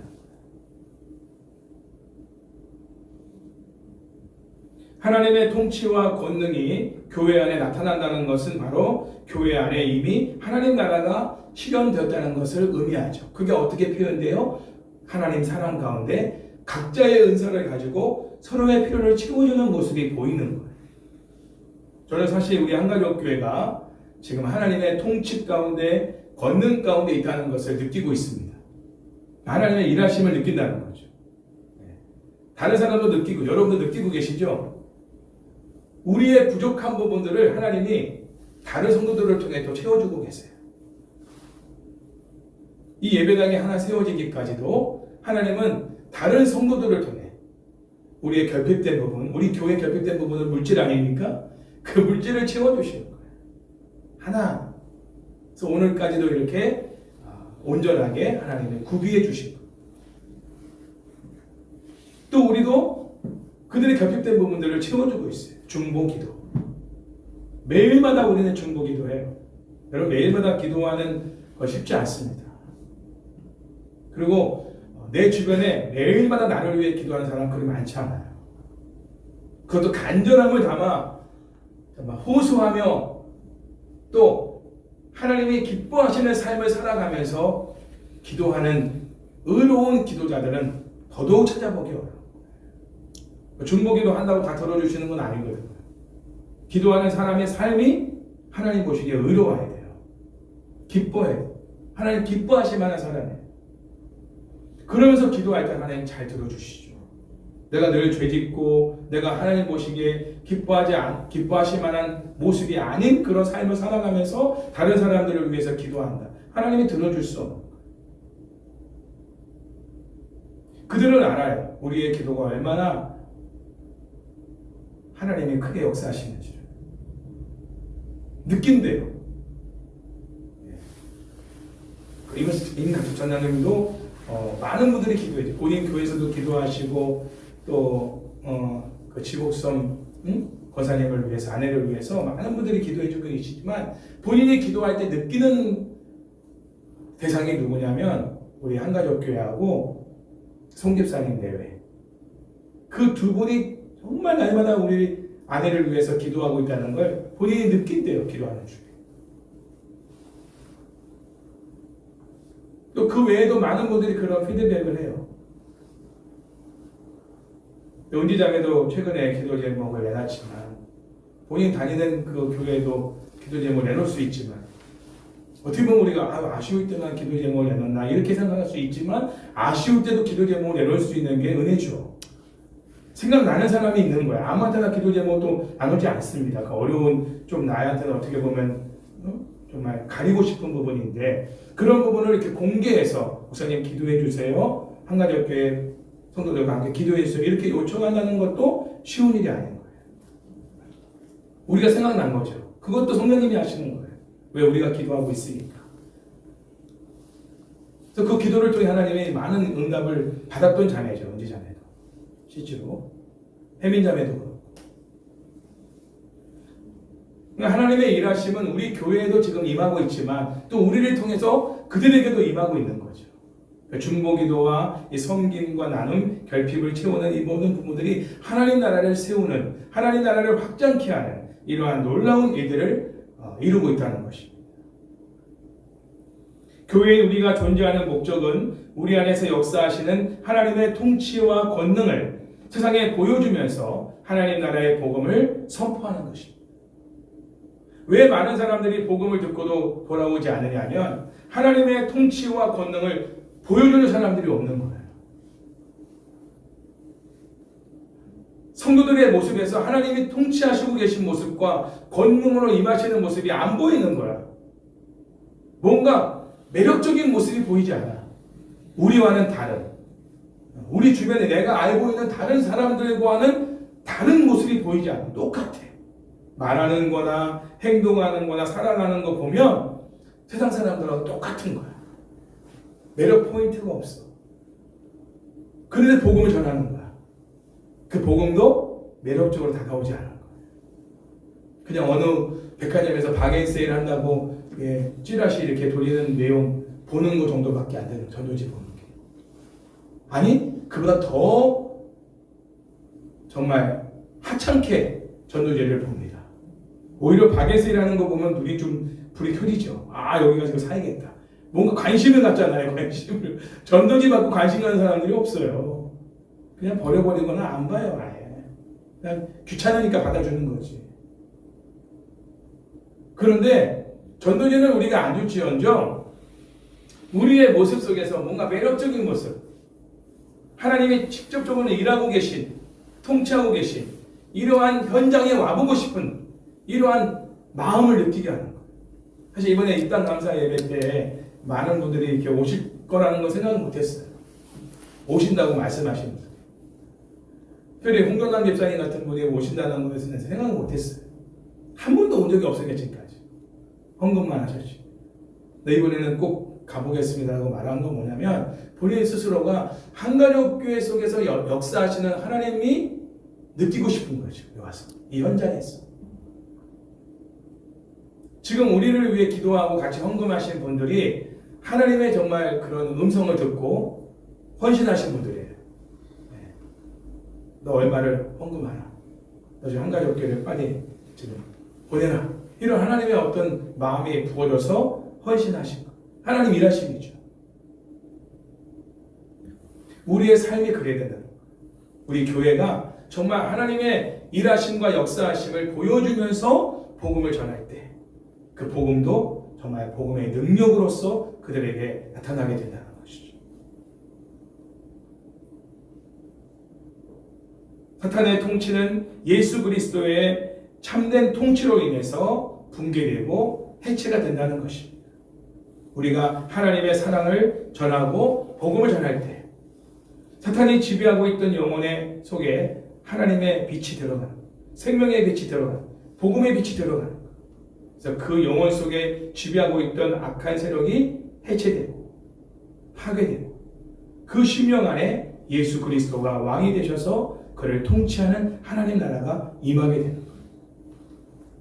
하나님의 통치와 권능이 교회 안에 나타난다는 것은 바로 교회 안에 이미 하나님 나라가 실현되었다는 것을 의미하죠. 그게 어떻게 표현돼요? 하나님 사랑 가운데 각자의 은사를 가지고 서로의 필요를 채워주는 모습이 보이는 거예요. 저는 사실 우리 한가족교회가 지금 하나님의 통치 가운데 권능 가운데 있다는 것을 느끼고 있습니다. 하나님의 일하심을 느낀다는 거죠. 다른 사람도 느끼고 여러분도 느끼고 계시죠? 우리의 부족한 부분들을 하나님이 다른 성도들을 통해 또 채워주고 계세요. 이 예배당이 하나 세워지기까지도 하나님은 다른 성도들을 통해 우리의 결핍된 부분, 우리 교회 결핍된 부분은 물질 아닙니까? 그 물질을 채워주시는 거예요. 하나. 그래서 오늘까지도 이렇게 온전하게 하나님을 구비해 주시고 또 우리도 그들의 결핍된 부분들을 채워주고 있어요. 중보기도. 매일마다 우리는 중보기도해요. 여러분 매일마다 기도하는 거 쉽지 않습니다. 그리고 내 주변에 매일마다 나를 위해 기도하는 사람 그리 많지 않아요. 그것도 간절함을 담아 호소하며 또 하나님이 기뻐하시는 삶을 살아가면서 기도하는 의로운 기도자들은 더더욱 찾아보기 어려워요. 중보기도 한다고 다 들어주시는 건 아니거든요. 기도하는 사람의 삶이 하나님 보시기에 의로워야 돼요. 기뻐해야 돼요. 하나님 기뻐하실 만한 사람이에요. 그러면서 기도할 때 하나님 잘 들어주시죠. 내가 늘 죄짓고 내가 하나님 보시기에 기뻐하실 만한 모습이 아닌 그런 삶을 살아가면서 다른 사람들을 위해서 기도한다. 하나님이 들어줄 수 없는 거예요. 그들은 알아요. 우리의 기도가 얼마나 하나님이 크게 역사하시는지를 느낀대요. 이민 가족전장님도 많은 분들이 기도해요. 본인 교회에서도 기도하시고 또 그 지곡섬 권사님을 위해서 아내를 위해서 많은 분들이 기도해주고 계시지만 본인이 기도할 때 느끼는 대상이 누구냐면 우리 한가족교회하고 송집사님 내외 그 두 분이 정말 날마다 우리 아내를 위해서 기도하고 있다는 걸 본인이 느낀대요. 기도하는 중에. 또 그 외에도 많은 분들이 그런 피드백을 해요. 은지장에도 최근에 기도 제목을 내놨지만 본인 다니는 그 교회도 기도 제목을 내놓을 수 있지만 어떻게 보면 우리가 아쉬울 때만 기도 제목을 내놓나 이렇게 생각할 수 있지만 아쉬울 때도 기도 제목을 내놓을 수 있는 게 은혜죠. 생각나는 사람이 있는 거야. 아무한테나 기도 제목도 나누지 않습니다. 그 어려운 좀 나한테는 어떻게 보면 정말 가리고 싶은 부분인데 그런 부분을 이렇게 공개해서 목사님 기도해 주세요. 한가지교회 성도들과 함께 기도해 주세요. 이렇게 요청한다는 것도 쉬운 일이 아닌 거예요. 우리가 생각난 거죠. 그것도 성령님이 하시는 거예요. 왜 우리가 기도하고 있으니까. 그래서 그 기도를 통해 하나님이 많은 응답을 받았던 자매죠. 은지 자매도. 실제로. 혜민 자매도 그렇고. 하나님의 일하심은 우리 교회에도 지금 임하고 있지만 또 우리를 통해서 그들에게도 임하고 있는 거죠. 중보기도와 이 섬김과 나눔, 결핍을 채우는 이 모든 부분들이 하나님 나라를 세우는, 하나님 나라를 확장케 하는 이러한 놀라운 일들을 이루고 있다는 것입니다. 교회인 우리가 존재하는 목적은 우리 안에서 역사하시는 하나님의 통치와 권능을 세상에 보여주면서 하나님 나라의 복음을 선포하는 것입니다. 왜 많은 사람들이 복음을 듣고도 돌아오지 않느냐면 하나님의 통치와 권능을 보여주는 사람들이 없는 거예요. 성도들의 모습에서 하나님이 통치하시고 계신 모습과 권능으로 임하시는 모습이 안 보이는 거야. 뭔가 매력적인 모습이 보이지 않아. 우리와는 다른, 우리 주변에 내가 알고 있는 다른 사람들과는 다른 모습이 보이지 않아. 똑같아. 말하는 거나 행동하는 거나 살아가는 거 보면 세상 사람들하고 똑같은 거야. 매력 포인트가 없어. 그런데 복음을 전하는 거야. 그 복음도 매력적으로 다가오지 않은 거야. 그냥 어느 백화점에서 바겐 세일 한다고 찌라시 이렇게 돌리는 내용 보는 거 정도밖에 안 되는 전도지 보는 게. 아니 그보다 더 정말 하찮게 전도제를 봅니다. 오히려 바겐 세일 하는 거 보면 눈이 좀 불이 켜지죠. 아 여기 가서 사야겠다. 뭔가 관심을 갖잖아요. 관심을. 전도지 받고 관심 가는 사람들이 없어요. 그냥 버려버리거나 안 봐요. 아예. 그냥 귀찮으니까 받아주는 거지. 그런데 전도지는 우리가 안 줄지언정 우리의 모습 속에서 뭔가 매력적인 모습, 하나님이 직접적으로 일하고 계신, 통치하고 계신 이러한 현장에 와보고 싶은 이러한 마음을 느끼게 하는 거예요. 사실 이번에 입당 감사 예배 때 많은 분들이 이렇게 오실 거라는 걸 생각은 못했어요. 오신다고 말씀하시는 분. 특별히 홍경남 집사님 같은 분이 오신다는 것은 생각을 못했어요. 한 번도 온 적이 없어요, 지금까지. 헌금만 하셨지. 근데 이번에는 꼭 가보겠습니다 하고 말한 건 뭐냐면 본인 스스로가 한가족교회 속에서 역사하시는 하나님이 느끼고 싶은 거죠. 와서 이 현장에서. 지금 우리를 위해 기도하고 같이 헌금하신 분들이 하나님의 정말 그런 음성을 듣고 헌신하신 분들이에요. 네. 너 얼마를 헌금하라. 너 지금 한가족교회를 빨리 지금 보내라. 이런 하나님의 어떤 마음이 부어져서 헌신하신 것. 하나님 일하심이죠. 우리의 삶이 그래야 되는 것. 우리 교회가 정말 하나님의 일하심과 역사하심을 보여주면서 복음을 전할 때 그 복음도 정말 복음의 능력으로서 그들에게 나타나게 된다는 것이죠. 사탄의 통치는 예수 그리스도의 참된 통치로 인해서 붕괴되고 해체가 된다는 것입니다. 우리가 하나님의 사랑을 전하고 복음을 전할 때 사탄이 지배하고 있던 영혼의 속에 하나님의 빛이 들어가는, 생명의 빛이 들어가는, 복음의 빛이 들어가는, 그래서 그 영혼 속에 지배하고 있던 악한 세력이 해체되고 파괴되고 그 심령 안에 예수 그리스도가 왕이 되셔서 그를 통치하는 하나님 나라가 임하게 되는 거예요.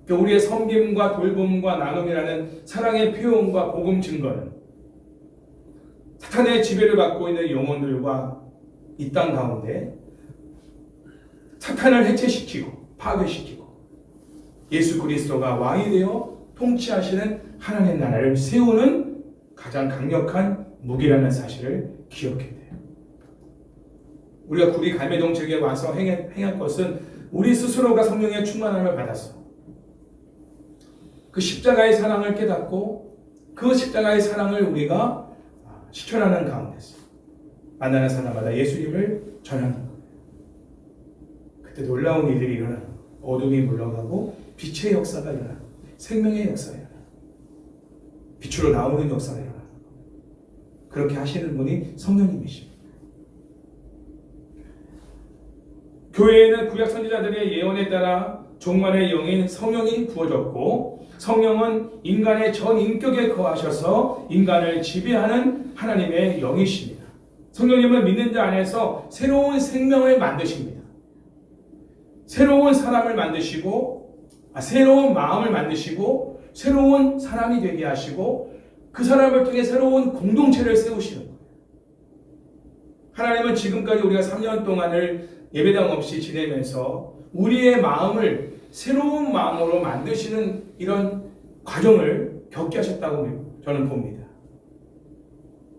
그러니까 우리의 섬김과 돌봄과 나눔이라는 사랑의 표현과 복음 증거는 사탄의 지배를 받고 있는 영혼들과 이 땅 가운데 사탄을 해체시키고 파괴시키고 예수 그리스도가 왕이 되어 통치하시는 하나님 나라를 세우는 가장 강력한 무기라는 사실을 기억해야 돼요. 우리가 구리 갈매동책에 와서 행할 것은 우리 스스로가 성령의 충만함을 받아서 그 십자가의 사랑을 깨닫고 그 십자가의 사랑을 우리가 실천하는 가운데서 만나는 사람마다 예수님을 전하는 거예요. 그때 놀라운 일들이 일어나는 거예요. 어둠이 물러가고 빛의 역사가 일어나는 거예요. 생명의 역사가 일어나는 거예요. 빛으로 나오는 역사가 일어나는 거예요. 그렇게 하시는 분이 성령님이십니다. 교회에는 구약 선지자들의 예언에 따라 종말의 영인 성령이 부어졌고, 성령은 인간의 전 인격에 거하셔서 인간을 지배하는 하나님의 영이십니다. 성령님은 믿는 자 안에서 새로운 생명을 만드십니다. 새로운 사람을 만드시고, 새로운 마음을 만드시고, 새로운 사람이 되게 하시고, 그 사람을 통해 새로운 공동체를 세우시는 거예요. 하나님은 지금까지 우리가 3년 동안을 예배당 없이 지내면서 우리의 마음을 새로운 마음으로 만드시는 이런 과정을 겪게 하셨다고 저는 봅니다.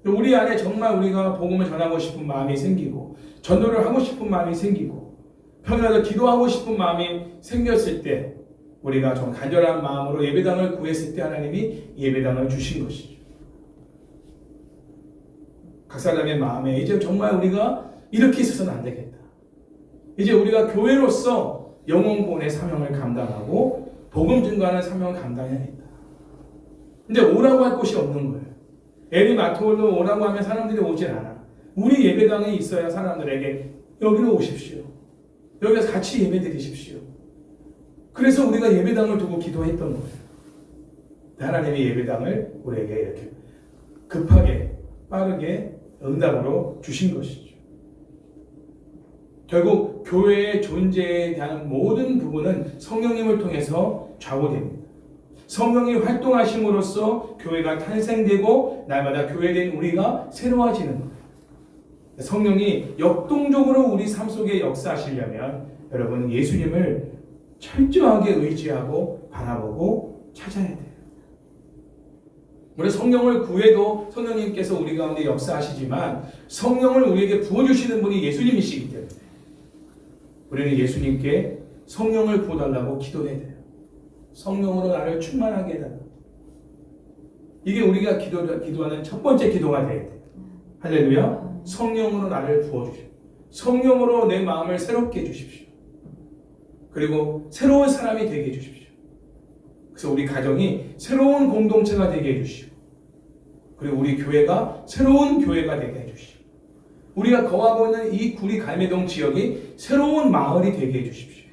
우리 안에 정말 우리가 복음을 전하고 싶은 마음이 생기고, 전도를 하고 싶은 마음이 생기고, 평일에도 기도하고 싶은 마음이 생겼을 때, 우리가 좀 간절한 마음으로 예배당을 구했을 때 하나님이 예배당을 주신 것이죠. 각 사람의 마음에 이제 정말 우리가 이렇게 있어서는 안 되겠다. 이제 우리가 교회로서 영혼구원의 사명을 감당하고 복음 증거하는 사명을 감당해야겠다. 근데 오라고 할 곳이 없는 거예요. 에리 마토홀로 오라고 하면 사람들이 오질 않아. 우리 예배당에 있어야 사람들에게 여기로 오십시오. 여기서 같이 예배 드리십시오. 그래서 우리가 예배당을 두고 기도했던 거예요. 하나님의 예배당을 우리에게 이렇게 급하게 빠르게 응답으로 주신 것이죠. 결국 교회의 존재에 대한 모든 부분은 성령님을 통해서 좌우됩니다. 성령이 활동하심으로써 교회가 탄생되고 날마다 교회된 우리가 새로워지는 거예요. 성령이 역동적으로 우리 삶 속에 역사하시려면 여러분 예수님을 철저하게 의지하고 바라보고 찾아야 돼요. 우리 성령을 구해도 성령님께서 우리 가운데 역사하시지만 성령을 우리에게 부어주시는 분이 예수님이시기 때문에 우리는 예수님께 성령을 부어달라고 기도해야 돼요. 성령으로 나를 충만하게 해달라. 이게 우리가 기도하는 첫 번째 기도가 돼야 돼요. 할렐루야. 성령으로 나를 부어주십시오. 성령으로 내 마음을 새롭게 해주십시오. 그리고 새로운 사람이 되게 해주십시오. 그래서 우리 가정이 새로운 공동체가 되게 해주시고, 그리고 우리 교회가 새로운 교회가 되게 해주시고, 우리가 거하고 있는 이 구리 갈매동 지역이 새로운 마을이 되게 해주십시오.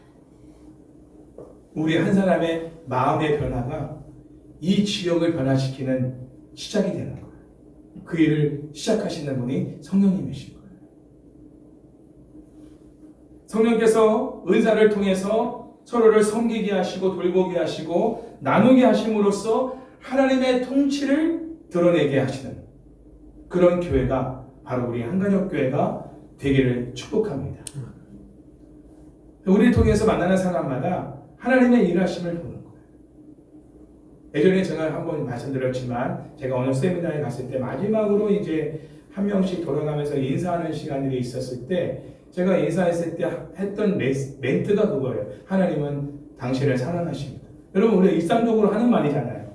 우리 한 사람의 마음의 변화가 이 지역을 변화시키는 시작이 되는 거예요. 그 일을 시작하시는 분이 성령님이신 거예요. 성령께서 은사를 통해서 서로를 섬기게 하시고 돌보게 하시고 나누게 하심으로써 하나님의 통치를 드러내게 하시는 그런 교회가 바로 우리 한간역교회가 되기를 축복합니다. 우리를 통해서 만나는 사람마다 하나님의 일하심을 보는 거예요. 예전에 제가 한번 말씀드렸지만 제가 어느 세미나에 갔을 때 마지막으로 이제 한 명씩 돌아가면서 인사하는 시간들이 있었을 때 제가 인사했을 때 했던 멘트가 그거예요. 하나님은 당신을 사랑하십니다. 여러분 우리 일상적으로 하는 말이잖아요.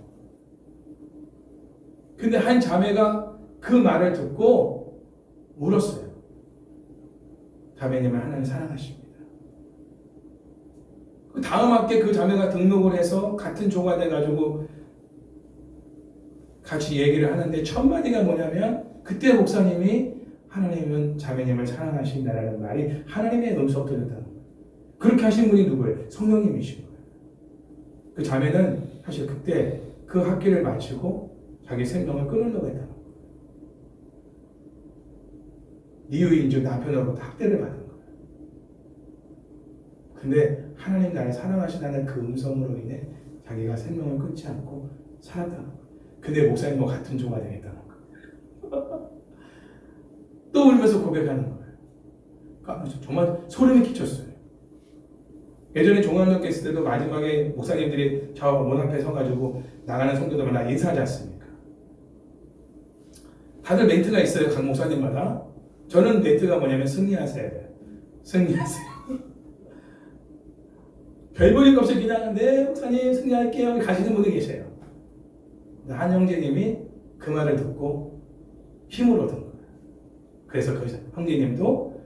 근데 한 자매가 그 말을 듣고 울었어요. 자매님을 하나님 사랑하십니다. 그 다음 학기에 그 자매가 등록을 해서 같은 조가 돼가지고 같이 얘기를 하는데 첫 마디가 뭐냐면 그때 목사님이 하나님은 자매님을 사랑하신다라는 말이 하나님의 음성 들렸다는 거예요. 그렇게 하신 분이 누구예요? 성령님이신 거예요. 그 자매는 사실 그때 그 학기를 마치고 자기 생명을 끊으려고 했다는 거예요. 이유인즉 남편으로부터 학대를 받은 거예요. 근데 하나님 나를 사랑하신다는 그 음성으로 인해 자기가 생명을 끊지 않고 살았다는 거예요. 근데 목사님과 같은 조가 되겠다는 거예요. 또 울면서 고백하는 거예요. 정말 소름이 끼쳤어요. 예전에 종합역에 있을 때도 마지막에 목사님들이 저 문 앞에 서가지고 나가는 성도들마다 인사하지 않습니까? 다들 멘트가 있어요. 각 목사님마다. 저는 멘트가 뭐냐면 승리하세요. 승리하세요. 별 볼일 없이 그냥 네 목사님 승리할게요 가시는 분이 계세요. 한 형제님이 그 말을 듣고 힘을 얻은 거예요. 그래서 그 형제님도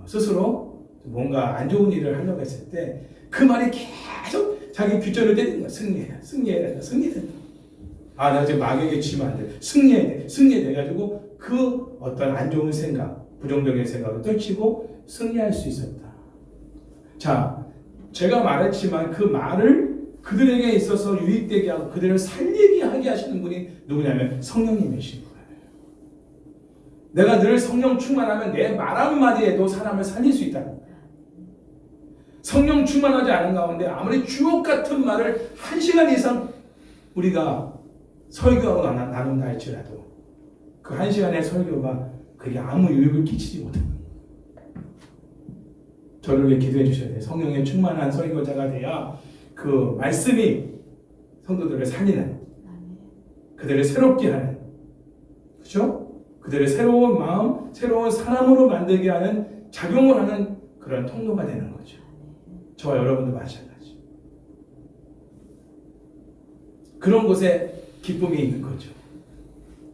스스로 뭔가 안 좋은 일을 하려고 했을 때 그 말이 계속 자기 귓줄을 때리는 거야. 승리해야 된다. 아, 나 지금 마귀에게 지면 안 돼. 승리해야 돼. 해가지고 그 어떤 안 좋은 생각, 부정적인 생각을 떨치고 승리할 수 있었다. 자, 제가 말했지만 그 말을 그들에게 있어서 유익되게 하고 그들을 살리게 하게 하시는 분이 누구냐면 성령님이신 거예요. 내가 늘 성령 충만하면 내 말 한마디에도 사람을 살릴 수 있다는 거예요. 성령 충만하지 않은 가운데 아무리 주옥 같은 말을 1시간 이상 우리가 설교하고 나눈다 할지라도 그 1시간의 설교가 그게 아무 유익을 끼치지 못합니다. 저를 위해 기도해 주셔야 돼요. 성령에 충만한 설교자가 돼야 그 말씀이 성도들을 살리는, 그들을 새롭게 하는, 그렇죠? 그들의 새로운 마음, 새로운 사람으로 만들게 하는, 작용을 하는 그런 통로가 되는 거죠. 저와 여러분도 마찬가지. 그런 곳에 기쁨이 있는 거죠.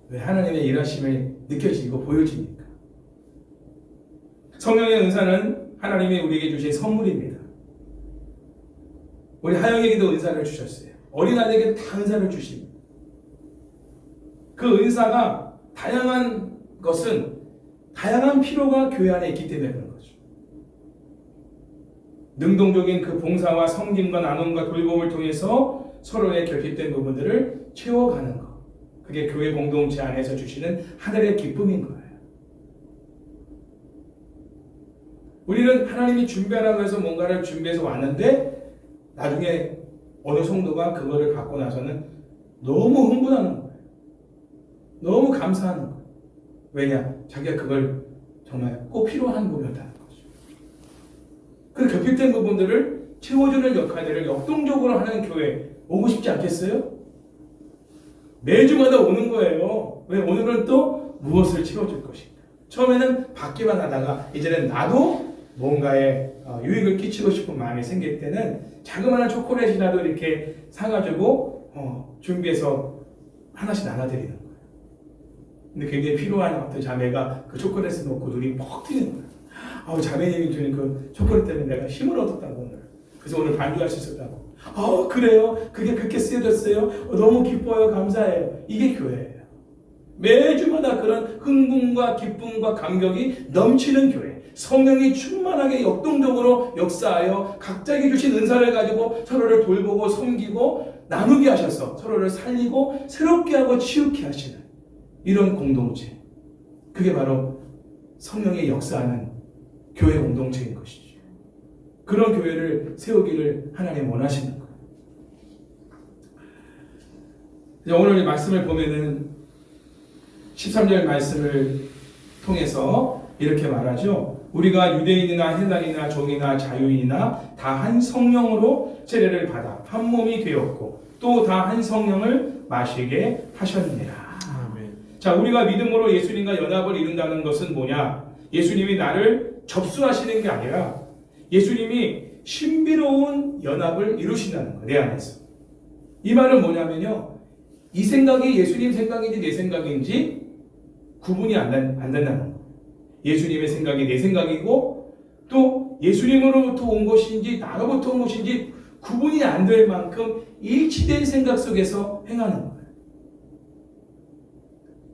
왜? 하나님의 일하심을 느껴지고 보여지니까. 성령의 은사는 하나님이 우리에게 주신 선물입니다. 우리 하영에게도 은사를 주셨어요. 어린아이에게 다 은사를 주십니다. 그 은사가 다양한 것은 다양한 필요가 교회 안에 있기 때문에 그런 거죠. 능동적인 그 봉사와 섬김과 나눔과 돌봄을 통해서 서로의 결핍된 부분들을 채워가는 것. 그게 교회 공동체 안에서 주시는 하늘의 기쁨인 거예요. 우리는 하나님이 준비하라고 해서 뭔가를 준비해서 왔는데 나중에 어느 성도가 그거를 받고 나서는 너무 흥분하는 거예요. 너무 감사하는 거예요. 왜냐? 자기가 그걸 정말 꼭 필요한 부분이었다는 거죠. 그 결핍된 부분들을 채워주는 역할들을 역동적으로 하는 교회 오고 싶지 않겠어요? 매주마다 오는 거예요. 왜? 오늘은 또 무엇을 채워줄 것인가. 처음에는 받기만 하다가 이제는 나도 뭔가에 유익을 끼치고 싶은 마음이 생길 때는 자그마한 초콜릿이라도 이렇게 사가지고 준비해서 하나씩 나눠드리는 거예요. 근데 굉장히 필요한 어떤 자매가 그 초콜릿을 먹고 눈이 퍽 트이는 거예요. 아우, 자매님이 주는 그 초콜릿 때문에 내가 힘을 얻었다고 오늘. 그래서 오늘 반주할 수 있었다고. 그래요? 그게 그렇게 쓰여졌어요? 너무 기뻐요. 감사해요. 이게 교회예요. 매주마다 그런 흥분과 기쁨과 감격이 넘치는 교회. 성령이 충만하게 역동적으로 역사하여 각자에게 주신 은사를 가지고 서로를 돌보고 섬기고 나누게 하셔서 서로를 살리고 새롭게 하고 치유케 하시는 이런 공동체. 그게 바로 성령의 역사하는 교회 공동체인 것이죠. 그런 교회를 세우기를 하나님 원하시는 거예요. 오늘 이 말씀을 보면은 13절 말씀을 통해서 이렇게 말하죠. 우리가 유대인이나 헬라인이나 종이나 자유인이나 다 한 성령으로 세례를 받아 한 몸이 되었고 또 다 한 성령을 마시게 하셨느니라. 아멘. 자, 우리가 믿음으로 예수님과 연합을 이룬다는 것은 뭐냐? 예수님이 나를 접수하시는 게 아니라 예수님이 신비로운 연합을 이루신다는 거예요. 내 안에서. 이 말은 뭐냐면요. 이 생각이 예수님 생각인지 내 생각인지 구분이 안 된다는 거예요. 예수님의 생각이 내 생각이고 또 예수님으로부터 온 것인지 나로부터 온 것인지 구분이 안 될 만큼 일치된 생각 속에서 행하는 거예요.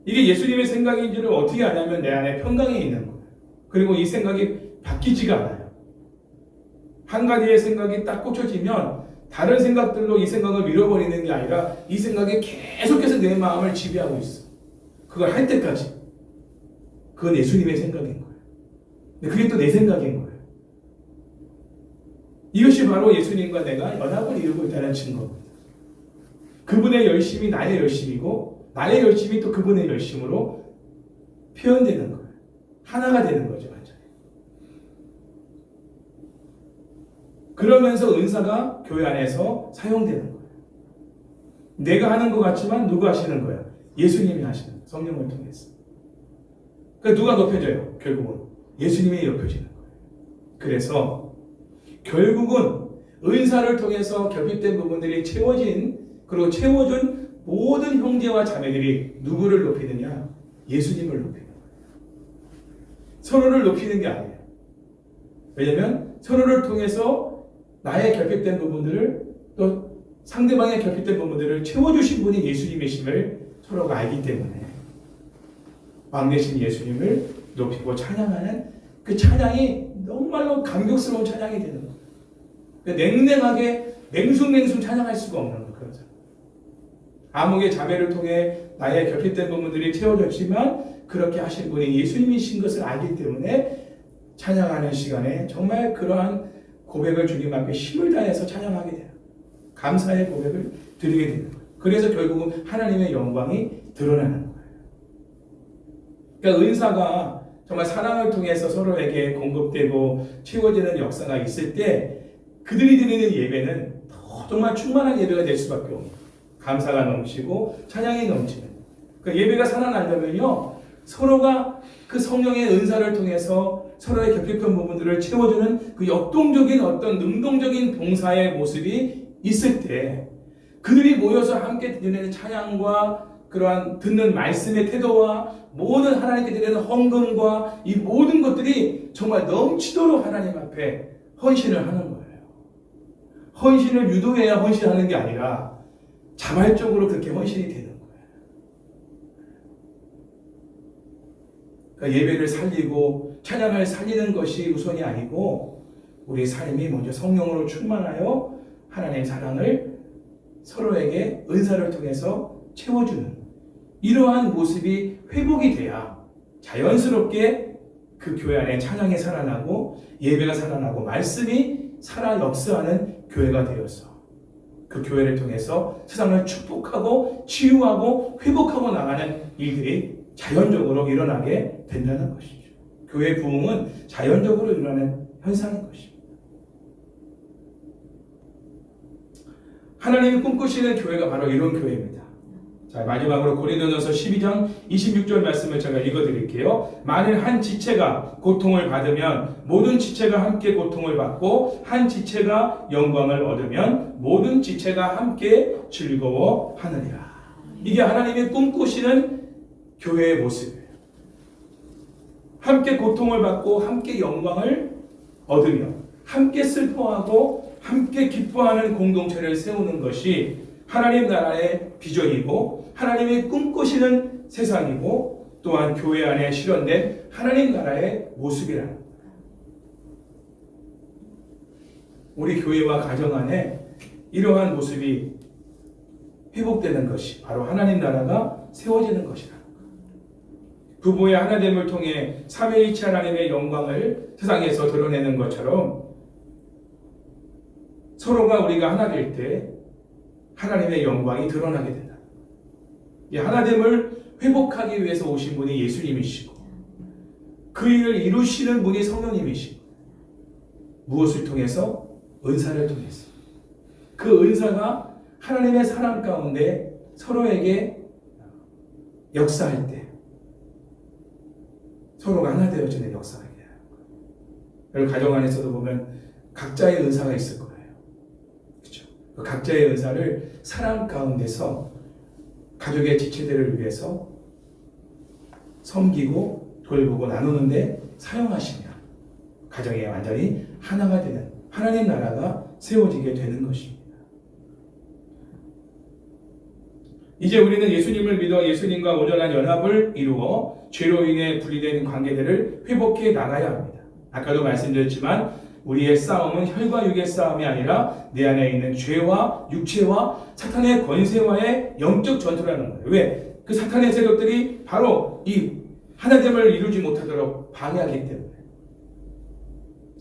이게 예수님의 생각인지를 어떻게 아냐면 내 안에 평강에 있는 거예요. 그리고 이 생각이 바뀌지가 않아요. 한 가지의 생각이 딱 꽂혀지면 다른 생각들로 이 생각을 밀어버리는 게 아니라 이 생각이 계속해서 내 마음을 지배하고 있어. 그걸 할 때까지. 그건 예수님의 생각인 거예요. 근데 그게 또 내 생각인 거예요. 이것이 바로 예수님과 내가 연합을 이루고 있다는 증거입니다. 그분의 열심이 나의 열심이고 나의 열심이 또 그분의 열심으로 표현되는 거예요. 하나가 되는 거죠. 완전히. 그러면서 은사가 교회 안에서 사용되는 거예요. 내가 하는 것 같지만 누가 하시는 거예요? 예수님이 하시는 거예요. 성령을 통해서. 그러니까 누가 높여져요? 결국은 예수님이 높여지는 거예요. 그래서 결국은 은사를 통해서 결핍된 부분들이 채워진 그리고 채워준 모든 형제와 자매들이 누구를 높이느냐? 예수님을 높이는 거예요. 서로를 높이는 게 아니에요. 왜냐하면 서로를 통해서 나의 결핍된 부분들을 또 상대방의 결핍된 부분들을 채워주신 분이 예수님이심을 서로가 알기 때문에 왕 대신 예수님을 높이고 찬양하는 그 찬양이 정말로 감격스러운 찬양이 되는 거예요. 냉랭하게 맹숭맹숭 찬양할 수가 없는 거예요. 아무개 자매를 통해 나의 결핍된 부분들이 채워졌지만 그렇게 하신 분이 예수님이신 것을 알기 때문에 찬양하는 시간에 정말 그러한 고백을 주님 앞에 힘을 다해서 찬양하게 돼요. 감사의 고백을 드리게 되는 거예요. 그래서 결국은 하나님의 영광이 드러나는 거예요. 그러니까 은사가 정말 사랑을 통해서 서로에게 공급되고 채워지는 역사가 있을 때 그들이 드리는 예배는 정말 충만한 예배가 될 수밖에 없는 감사가 넘치고 찬양이 넘치는 그러니까 예배가 살아나려면요 서로가 그 성령의 은사를 통해서 서로의 결핍한 부분들을 채워주는 그 역동적인 어떤 능동적인 봉사의 모습이 있을 때 그들이 모여서 함께 드리는 찬양과 그러한 듣는 말씀의 태도와 모든 하나님께 드리는 헌금과 이 모든 것들이 정말 넘치도록 하나님 앞에 헌신을 하는 거예요. 헌신을 유도해야 헌신하는 게 아니라 자발적으로 그렇게 헌신이 되는 거예요. 그러니까 예배를 살리고 찬양을 살리는 것이 우선이 아니고 우리 삶이 먼저 성령으로 충만하여 하나님의 사랑을 서로에게 은사를 통해서 채워주는 이러한 모습이 회복이 돼야 자연스럽게 그 교회 안에 찬양이 살아나고 예배가 살아나고 말씀이 살아 역사하는 교회가 되어서 그 교회를 통해서 세상을 축복하고 치유하고 회복하고 나가는 일들이 자연적으로 일어나게 된다는 것이죠. 교회 부흥은 자연적으로 일어나는 현상인 것입니다. 하나님이 꿈꾸시는 교회가 바로 이런 교회입니다. 자, 마지막으로 고린도전서 12장 26절 말씀을 제가 읽어드릴게요. 만일 한 지체가 고통을 받으면 모든 지체가 함께 고통을 받고 한 지체가 영광을 얻으면 모든 지체가 함께 즐거워하느니라. 이게 하나님이 꿈꾸시는 교회의 모습이에요. 함께 고통을 받고 함께 영광을 얻으며 함께 슬퍼하고 함께 기뻐하는 공동체를 세우는 것이 하나님 나라의 비전이고 하나님이 꿈꾸시는 세상이고 또한 교회 안에 실현된 하나님 나라의 모습이라는 거예요. 우리 교회와 가정 안에 이러한 모습이 회복되는 것이 바로 하나님 나라가 세워지는 것이다. 부부의 하나됨을 통해 삼위일체 하나님의 영광을 세상에서 드러내는 것처럼 서로가 우리가 하나 될 때 하나님의 영광이 드러나게 된다. 이 하나됨을 회복하기 위해서 오신 분이 예수님이시고 그 일을 이루시는 분이 성령님이시고 무엇을 통해서? 은사를 통해서. 그 은사가 하나님의 사랑 가운데 서로에게 역사할 때 서로가 하나 되어지는 역사가 있어요. 여러분 가정 안에서도 보면 각자의 은사가 있을 거예요. 그렇죠? 그 각자의 은사를 사랑 가운데서 가족의 지체들을 위해서 섬기고 돌보고 나누는데 사용하시면 가정이 완전히 하나가 되는 하나님 나라가 세워지게 되는 것입니다. 이제 우리는 예수님을 믿어 예수님과 온전한 연합을 이루어 죄로 인해 분리된 관계들을 회복해 나가야 합니다. 아까도 말씀드렸지만 우리의 싸움은 혈과 육의 싸움이 아니라 내 안에 있는 죄와 육체와 사탄의 권세와의 영적 전투라는 거예요. 왜? 그 사탄의 세력들이 바로 이 하나됨을 이루지 못하도록 방해하기 때문에.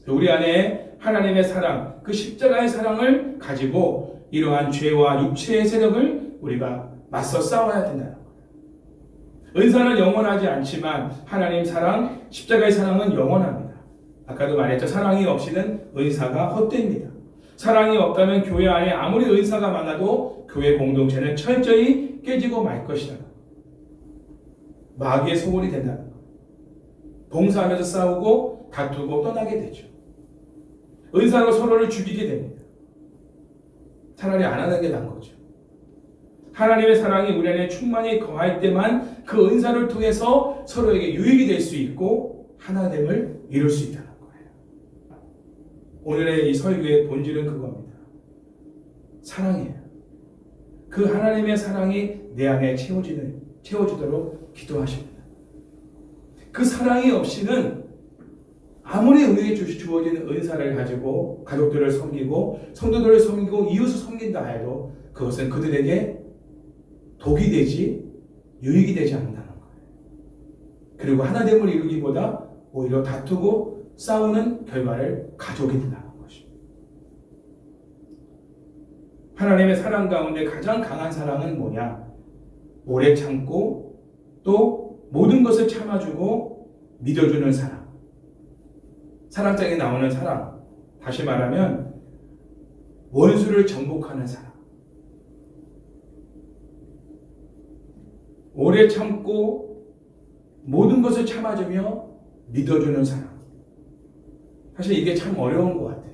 우리 안에 하나님의 사랑, 그 십자가의 사랑을 가지고 이러한 죄와 육체의 세력을 우리가 맞서 싸워야 된다는 거예요. 은사는 영원하지 않지만 하나님 사랑, 십자가의 사랑은 영원합니다. 아까도 말했죠. 사랑이 없이는 은사가 헛됩니다. 사랑이 없다면 교회 안에 아무리 은사가 많아도 교회 공동체는 철저히 깨지고 말 것이다. 마귀의 소굴이 된다는 거예요. 봉사하면서 싸우고 다투고 떠나게 되죠. 은사로 서로를 죽이게 됩니다. 차라리 안 하는 게 나은 거죠. 하나님의 사랑이 우리 안에 충만히 거할 때만 그 은사를 통해서 서로에게 유익이 될 수 있고 하나됨을 이룰 수 있다는 거예요. 오늘의 이 설교의 본질은 그겁니다. 사랑이에요. 그 하나님의 사랑이 내 안에 채워지도록 기도하십니다. 그 사랑이 없이는 아무리 우리에게 주어지는 은사를 가지고 가족들을 섬기고 성도들을 섬기고 이웃을 섬긴다 해도 그것은 그들에게 독이 되지 유익이 되지 않는다는 거예요. 그리고 하나됨을 이루기보다 오히려 다투고 싸우는 결과를 가져오게 된다는 것입니다. 하나님의 사랑 가운데 가장 강한 사랑은 뭐냐? 오래 참고 또 모든 것을 참아주고 믿어주는 사랑. 사랑장에 나오는 사랑. 다시 말하면 원수를 정복하는 사랑. 오래 참고 모든 것을 참아주며 믿어주는 사랑. 사실 이게 참 어려운 것 같아요.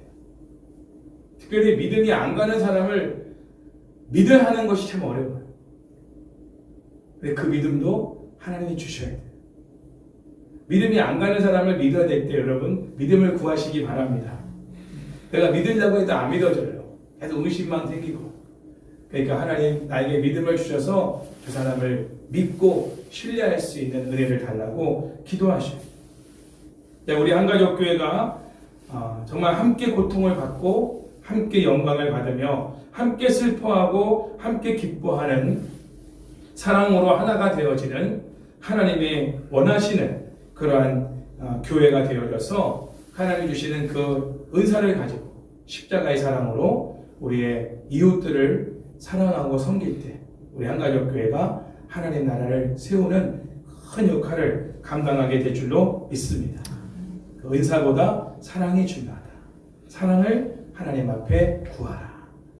특별히 믿음이 안 가는 사람을 믿어야 하는 것이 참 어려워요. 근데 그 믿음도 하나님이 주셔야 돼요. 믿음이 안 가는 사람을 믿어야 될 때 여러분 믿음을 구하시기 바랍니다. 내가 믿으려고 해도 안 믿어져요. 계속 의심만 생기고. 그러니까 하나님 나에게 믿음을 주셔서 그 사람을 믿고 신뢰할 수 있는 은혜를 달라고 기도하셔요. 우리 한가족교회가 정말 함께 고통을 받고 함께 영광을 받으며 함께 슬퍼하고 함께 기뻐하는 사랑으로 하나가 되어지는 하나님의 원하시는 그러한 교회가 되어져서 하나님이 주시는 그 은사를 가지고 십자가의 사랑으로 우리의 이웃들을 사랑하고 섬길 때 우리 한가족교회가 하나님 나라를 세우는 큰 역할을 감당하게 될 줄로 믿습니다. 그 은사보다 사랑이 중요하다. 사랑을 하나님 앞에 구하라.